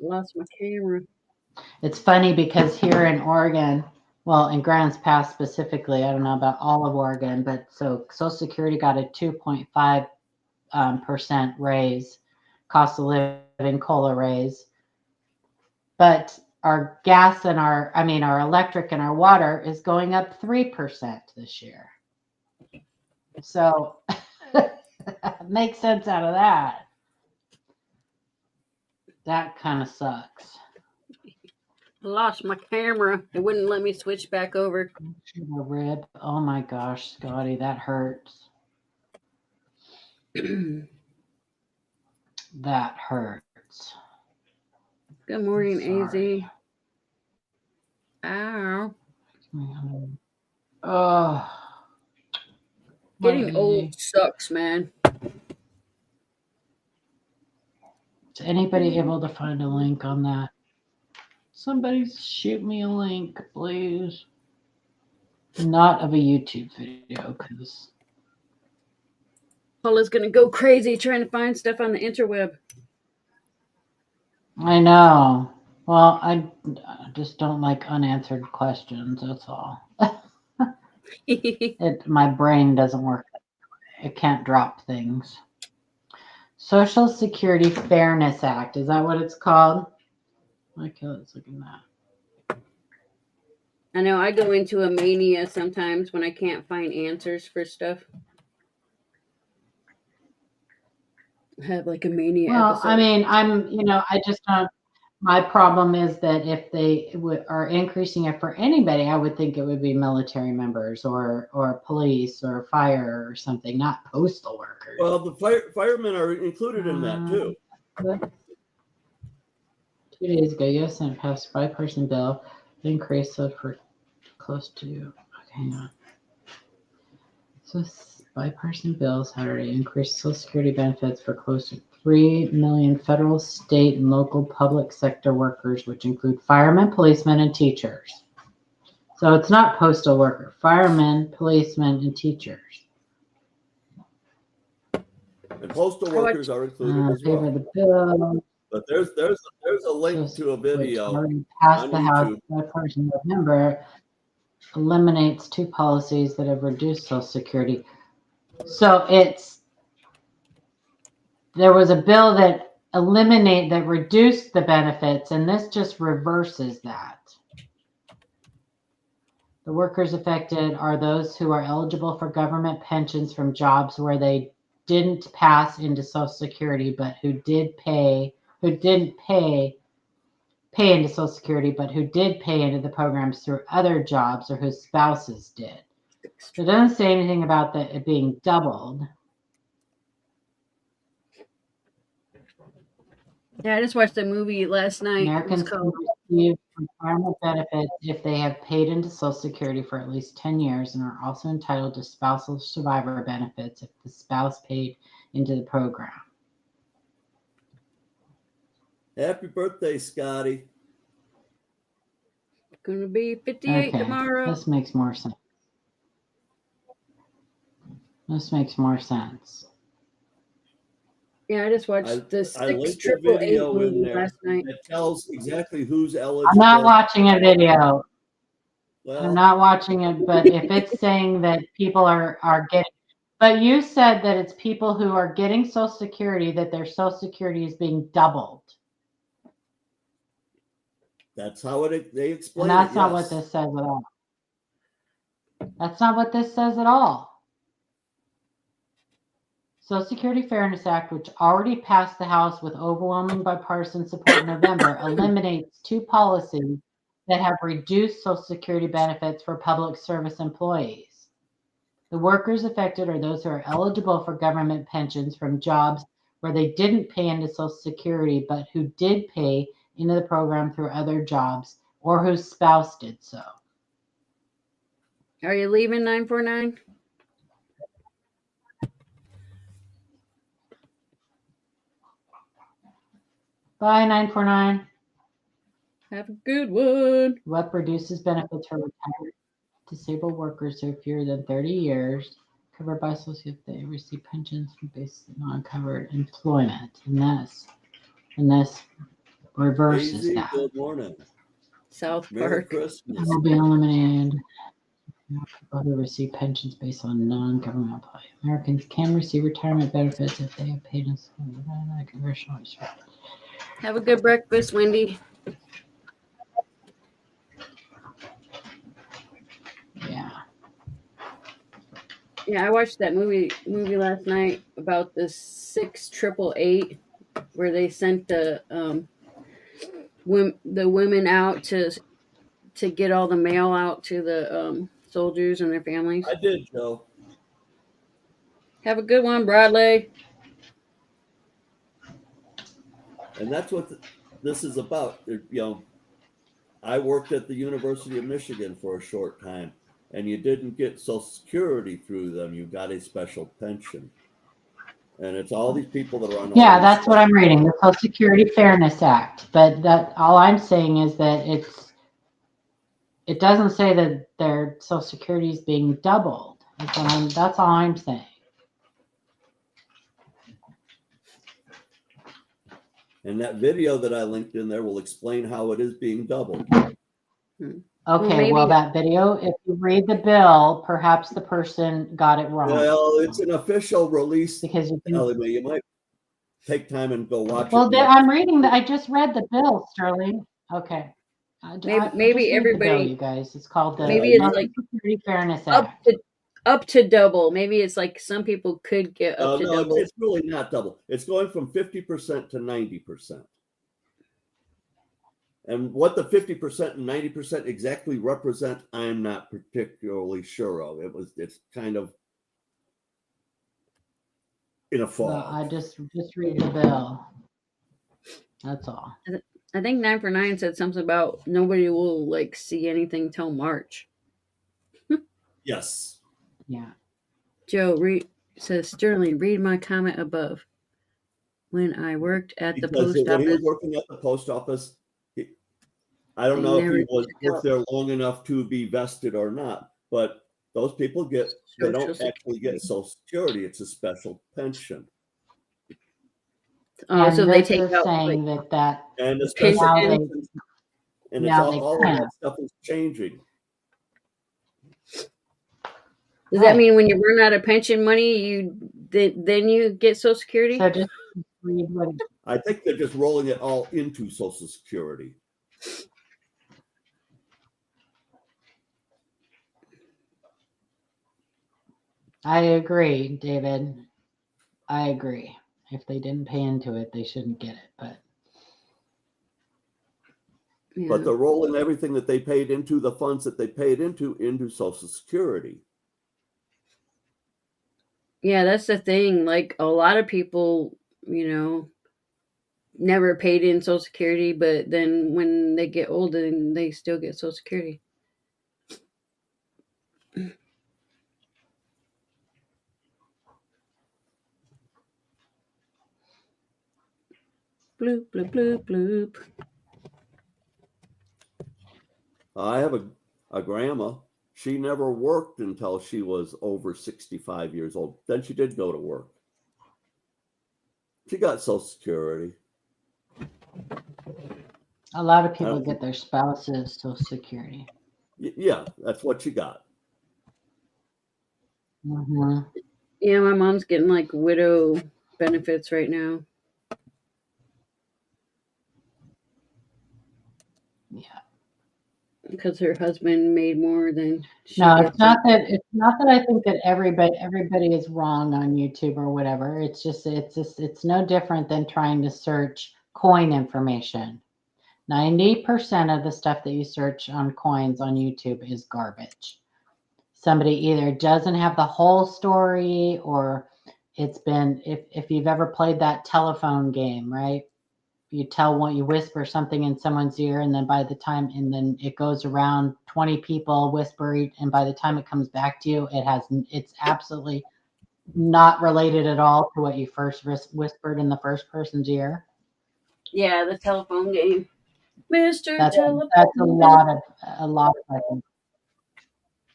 Lost my camera. It's funny because here in Oregon, well, in Grants Pass specifically, I don't know about all of Oregon, but so Social Security got a 2.5% raise, cost of living COLA raise, but our gas and our electric and our water is going up 3% this year. So make sense out of that. That kind of sucks. I lost my camera. It wouldn't let me switch back over. A rib. Oh my gosh, Scotty, that hurts. That hurts. Good morning, Sorry. AZ. Ow. Oh. Getting old sucks, man. Is anybody able to find a link on that? Somebody shoot me a link, please. Not of a YouTube video, because Paula's gonna go crazy trying to find stuff on the interweb. I know. Well, I just don't like unanswered questions. That's all. My brain doesn't work. It can't drop things. Social Security Fairness Act. Is that what it's called? Okay, let's look at that. I know I go into a mania sometimes when I can't find answers for stuff. I have like a mania Well, episode. I mean, I just don't. My problem is that if they are increasing it for anybody, I would think it would be military members or police or fire or something, not postal workers. Well, the firemen are included in that too. 2 days ago, U.S. Senate passed a bipartisan bill that increased it for close to. Okay, hang on. So bipartisan bills had already increased Social Security benefits for close to 3 million federal, state, and local public sector workers, which include firemen, policemen, and teachers. So it's not postal worker, firemen, policemen, and teachers. And postal workers are included as Favor well. the bill. But there's a link to a video already passed on the House YouTube. bipartisan November. Eliminates 2 policies that have reduced Social Security. So there was a bill that reduced the benefits, and this just reverses that. The workers affected are those who are eligible for government pensions from jobs where they didn't pass into Social Security, but who didn't pay into Social Security, but who did pay into the programs through other jobs or whose spouses did. So it doesn't say anything about it being doubled. Yeah, I just watched a movie last night. Americans can receive retirement benefits if they have paid into Social Security for at least 10 years and are also entitled to spousal survivor benefits if the spouse paid into the program. Happy birthday, Scotty. Gonna be 58 tomorrow. This makes more sense. Yeah, I just watched the I linked a 6888 video in movie there last night. that tells exactly who's eligible. I'm not watching a video. Well, I'm not watching it, but if it's saying that people are getting, but you said that it's people who are getting Social Security, that their Social Security is being doubled. that's how they explain And that's it. not Yes. what this says at all. That's not what this says at all. Social Security Fairness Act, which already passed the House with overwhelming bipartisan support in November, eliminates 2 policies that have reduced Social Security benefits for public service employees. The workers affected are those who are eligible for government pensions from jobs where they didn't pay into Social Security, but who did pay into the program through other jobs or whose spouse did so. Are you leaving 949? Bye, 949. Have a good one. WEP reduces benefits for retired disabled workers who are fewer than 30 years, covered by Social Security if they receive pensions from basic non-covered employment. And this reverses Daisy, that. good morning. South Merry Park. Christmas. Will be eliminated. People who receive pensions based on non-government employee. Americans can receive retirement benefits if they have paid in congressional research. Have a good breakfast, Wendy. Yeah. Yeah, I watched that movie last night about the 6888, where they sent the women out to get all the mail out to the soldiers and their families. I did, Joe. Have a good one, Bradley. And that's what this is about. I worked at the University of Michigan for a short time, and you didn't get Social Security through them. You got a special pension. And it's all these people that are on. Yeah, that's what I'm reading, the Social Security Fairness Act. But that all I'm saying is that it doesn't say that their Social Security is being doubled. That's all I'm saying. And that video that I linked in there will explain how it is being doubled. Okay, well, that video, if you read the bill, perhaps the person got it wrong. Well, it's an official release. Because You might take time and go watch it. Well, I'm reading I just read the bill, Sterling. Okay. Maybe just read the bill, everybody. you guys. It's called the Maybe it's Social like Security Fairness up Act. to double. Maybe it's like some people could get up to No, double. it's really not double. It's going from 50% to 90%. And what the 50% and 90% exactly represent, I'm not particularly sure of. It's kind of in a Well, fog. I just read the bill. That's all. I think 9 for 9 said something about nobody will like see anything till March. Yes. Yeah. Joe says Sterling, read my comment above. When I worked at the Because post when he was office, working at the post office, I don't They know if never he was took worked out there long enough to be vested or not, but those people they Social don't actually get Social Security. It's a special pension. oh, And so they this take is out saying that And the pension. special now they pension, and it's now they all of can't. that stuff is changing. Does that Right. mean when you run out of pension money, then you get Social Security? So just read what I think they're just rolling it all into Social Security. I agree, David. I agree. If they didn't pay into it, they shouldn't get it. But Yeah. But they're rolling everything that they paid into the funds that they paid into Social Security. Yeah, that's the thing. Like a lot of people, never paid in Social Security, but then when they get older, then they still get Social Security. Bloop, bloop, bloop, bloop. I have a grandma. She never worked until she was over 65 years old. Then she did go to work. She got Social Security. a lot of people get their spouses Social Security. Yeah, that's what she got. Mm-hmm. Yeah, my mom's getting like widow benefits right now. Yeah. Because her husband made more than she No, gets. it's not that I think that everybody is wrong on YouTube or whatever. It's no different than trying to search coin information. 90% of the stuff that you search on coins on YouTube is garbage. Somebody either doesn't have the whole story, or it's been, if you've ever played that telephone game, right? You whisper something in someone's ear, and then then it goes around 20 people whisper, and by the time it comes back to you, it's absolutely not related at all to what you first whispered in the first person's ear. Yeah, the telephone game. Mr. That's Telephone. a lot of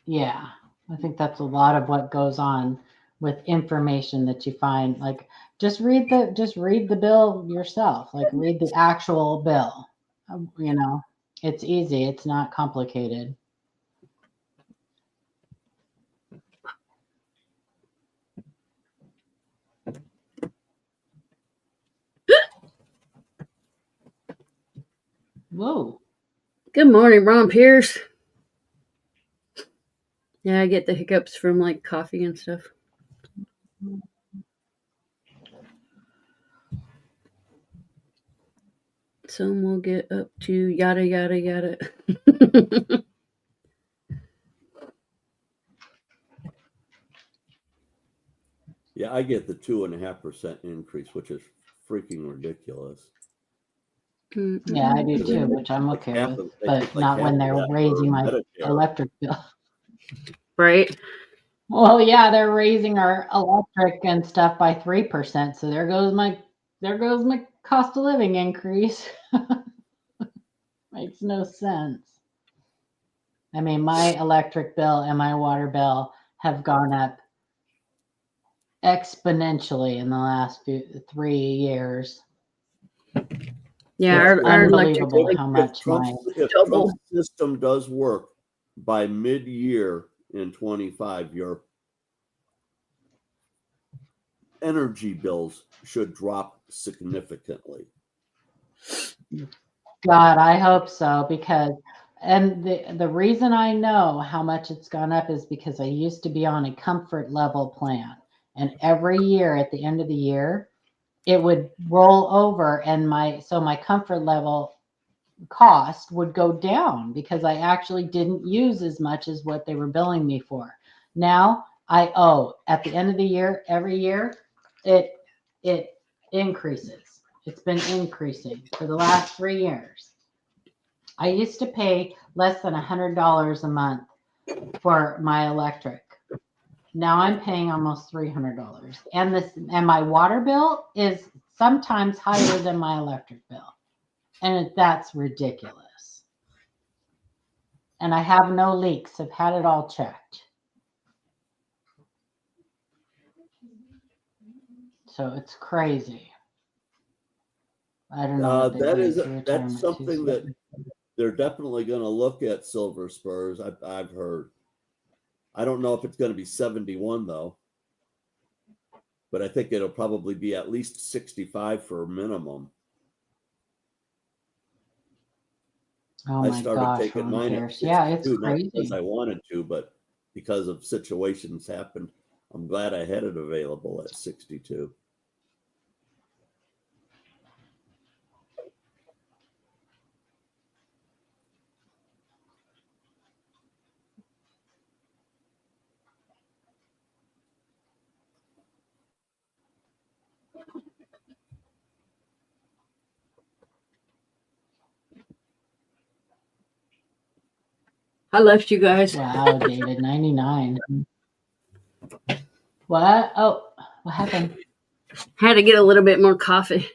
yeah. I think that's a lot of what goes on with information that you find. Like just read the bill yourself. Like read the actual bill. It's easy. It's not complicated. Whoa. Good morning, Ron Pierce. Yeah, I get the hiccups from like coffee and stuff. Some will get up to yada yada yada. Yeah, I get the 2.5% increase, which is freaking ridiculous. Yeah, I do too, which I'm okay with, but not when they're raising my electric bill. Right. Well, yeah, they're raising our electric and stuff by 3%. So there goes my cost of living increase. Makes no sense. I mean, my electric bill and my water bill have gone up exponentially in the last 3 years. Yeah, It's our electric unbelievable bill how much If double. Trump's system does work by mid-year in 25, your energy bills should drop significantly. God, I hope so, because and the reason I know how much it's gone up is because I used to be on a comfort level plan, and every year at the end of the year it would roll over, and my comfort level cost would go down because I actually didn't use as much as what they were billing me for. Now I owe at the end of the year, every year, it increases. It's been increasing for the last 3 years. I used to pay less than $100 a month for my electric. Now I'm paying almost $300. And my water bill is sometimes higher than my electric bill. And that's ridiculous. And I have no leaks. I've had it all checked. So it's crazy. I don't know. What that's something that they're definitely going to look at Silver Spurs. I've heard. I don't know if it's going to be 71 though, but I think it'll probably be at least 65 for a minimum. Oh I my started gosh, taking mine at 62, yeah, it's not crazy. because I wanted to, but because of situations happened. I'm glad I had it available at 62. I left you guys. Wow, David, 99. What? Oh, what happened? Had to get a little bit more coffee.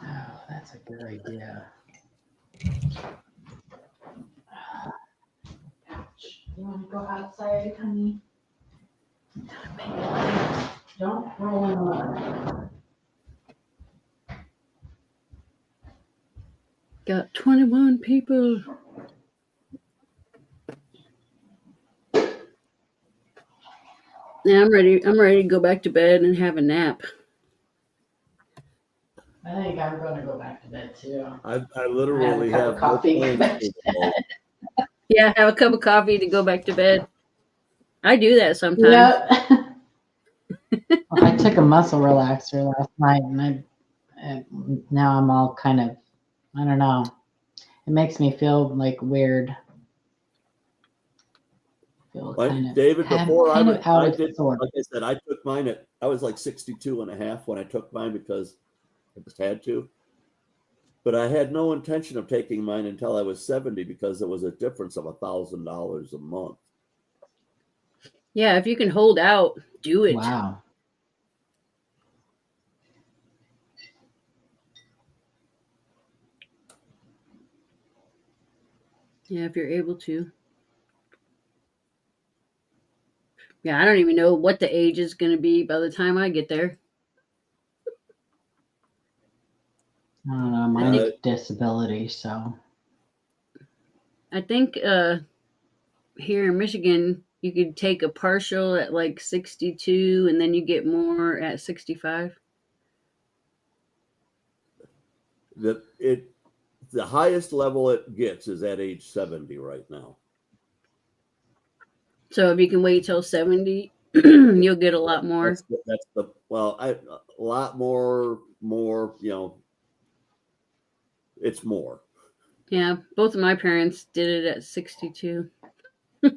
Oh, that's a good idea. You want to go outside, honey? Don't roll in the mud. Got 21 people. Yeah, I'm ready. I'm ready to go back to bed and have a nap. I think I'm going to go back to bed too. I literally I have a have cup of coffee. no plans for the moment. Yeah, have a cup of coffee to go back to bed. I do that sometimes. Yep. Well, I took a muscle relaxer last night, and now I'm all kind of, I don't know. It makes me feel like weird. David, before I did, sorts. like I said, I took mine I was like 62 and a half when I took mine because I just had to. But I had no intention of taking mine until I was 70 because it was a difference of $1,000 a month. Yeah, if you can hold out, do it. Wow. Yeah, if you're able to. Yeah, I don't even know what the age is going to be by the time I get there. I don't know. Mine's disability, so. I think here in Michigan, you could take a partial at like 62 and then you get more at 65. The highest level it gets is at age 70 right now. So if you can wait till 70, you'll get a lot more. That's a lot more, it's more. Yeah, both of my parents did it at 62. They're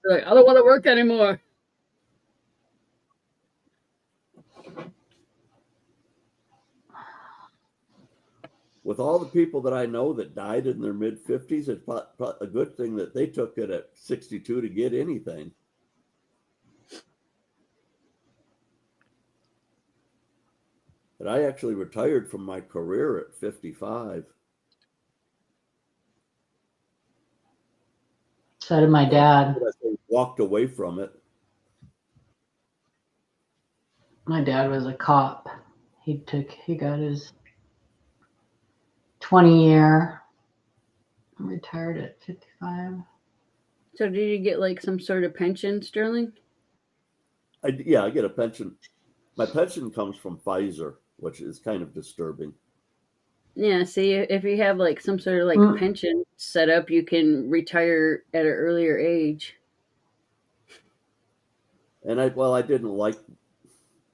like, I don't want to work anymore. With all the people that I know that died in their mid 50s, it's a good thing that they took it at 62 to get anything. But I actually retired from my career at 55. So did my dad. I walked away from it. My dad was a cop. He got his 20-year. Retired at 55. So did you get like some sort of pension, Sterling? I get a pension. My pension comes from Pfizer, which is kind of disturbing. Yeah, see, if you have like some sort of like Mm. pension set up, you can retire at an earlier age. And I didn't like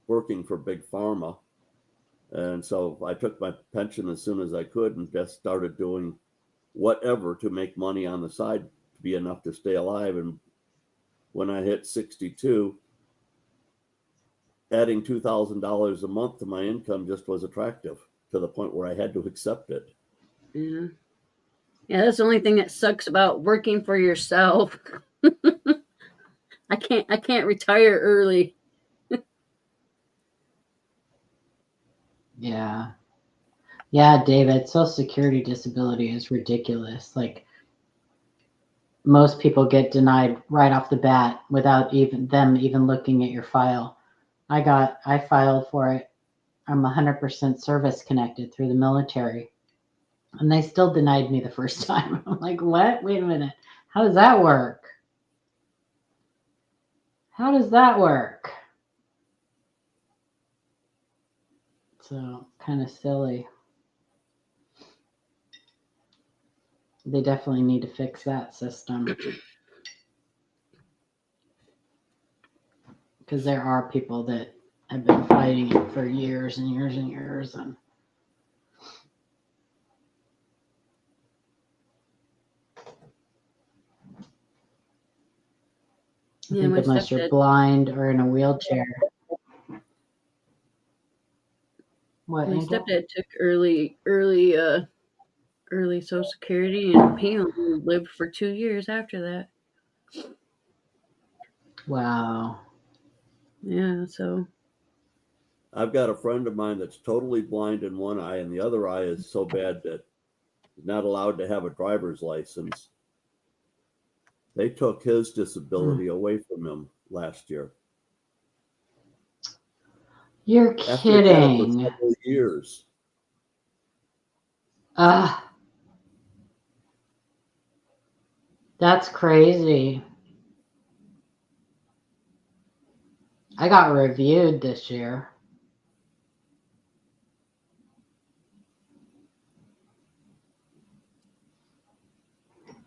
working for Big Pharma. And so I took my pension as soon as I could and just started doing whatever to make money on the side to be enough to stay alive. And when I hit 62, adding $2,000 a month to my income just was attractive to the point where I had to accept it. Yeah. Yeah, that's the only thing that sucks about working for yourself. I can't retire early. Yeah. Yeah, David, Social Security disability is ridiculous. Like, most people get denied right off the bat without even looking at your file. I filed for it. I'm 100% service connected through the military, and they still denied me the first time. I'm like, what? Wait a minute. How does that work? How does that work? So kind of silly. They definitely need to fix that system. Because there are people that have been fighting it for years and years and years. And I Yeah, think my unless you're stepdad. blind or in a wheelchair. What, My Angel? stepdad took early Social Security, and he only lived for 2 years after that. Wow. Yeah, so I've got a friend of mine that's totally blind in one eye, and the other eye is so bad that he's not allowed to have a driver's license. They took his disability away from him last year. You're After he had it for kidding. several years. That's crazy. I got reviewed this year.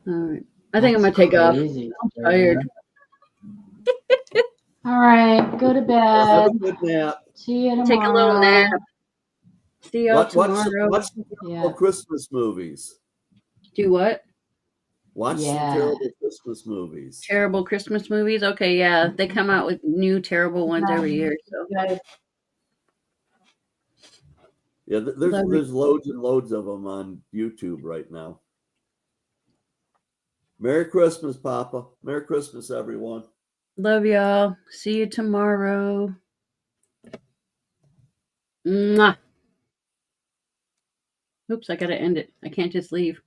all right. I think I'm That's gonna take off. crazy. I'm tired. All right, go to Have bed. a good nap. See you tomorrow. Take a little nap. See y'all Watch tomorrow. some Yeah. terrible Christmas movies. Do what? Watch some Yeah. terrible Christmas movies. Terrible Christmas movies? Okay, yeah. They come out with new terrible ones every year. So You guys, Yeah, Love you. there's loads and loads of them on YouTube right now. Merry Christmas, Papa. Merry Christmas, everyone. Love y'all. See you tomorrow. Mwah. Oops, I gotta end it. I can't just leave.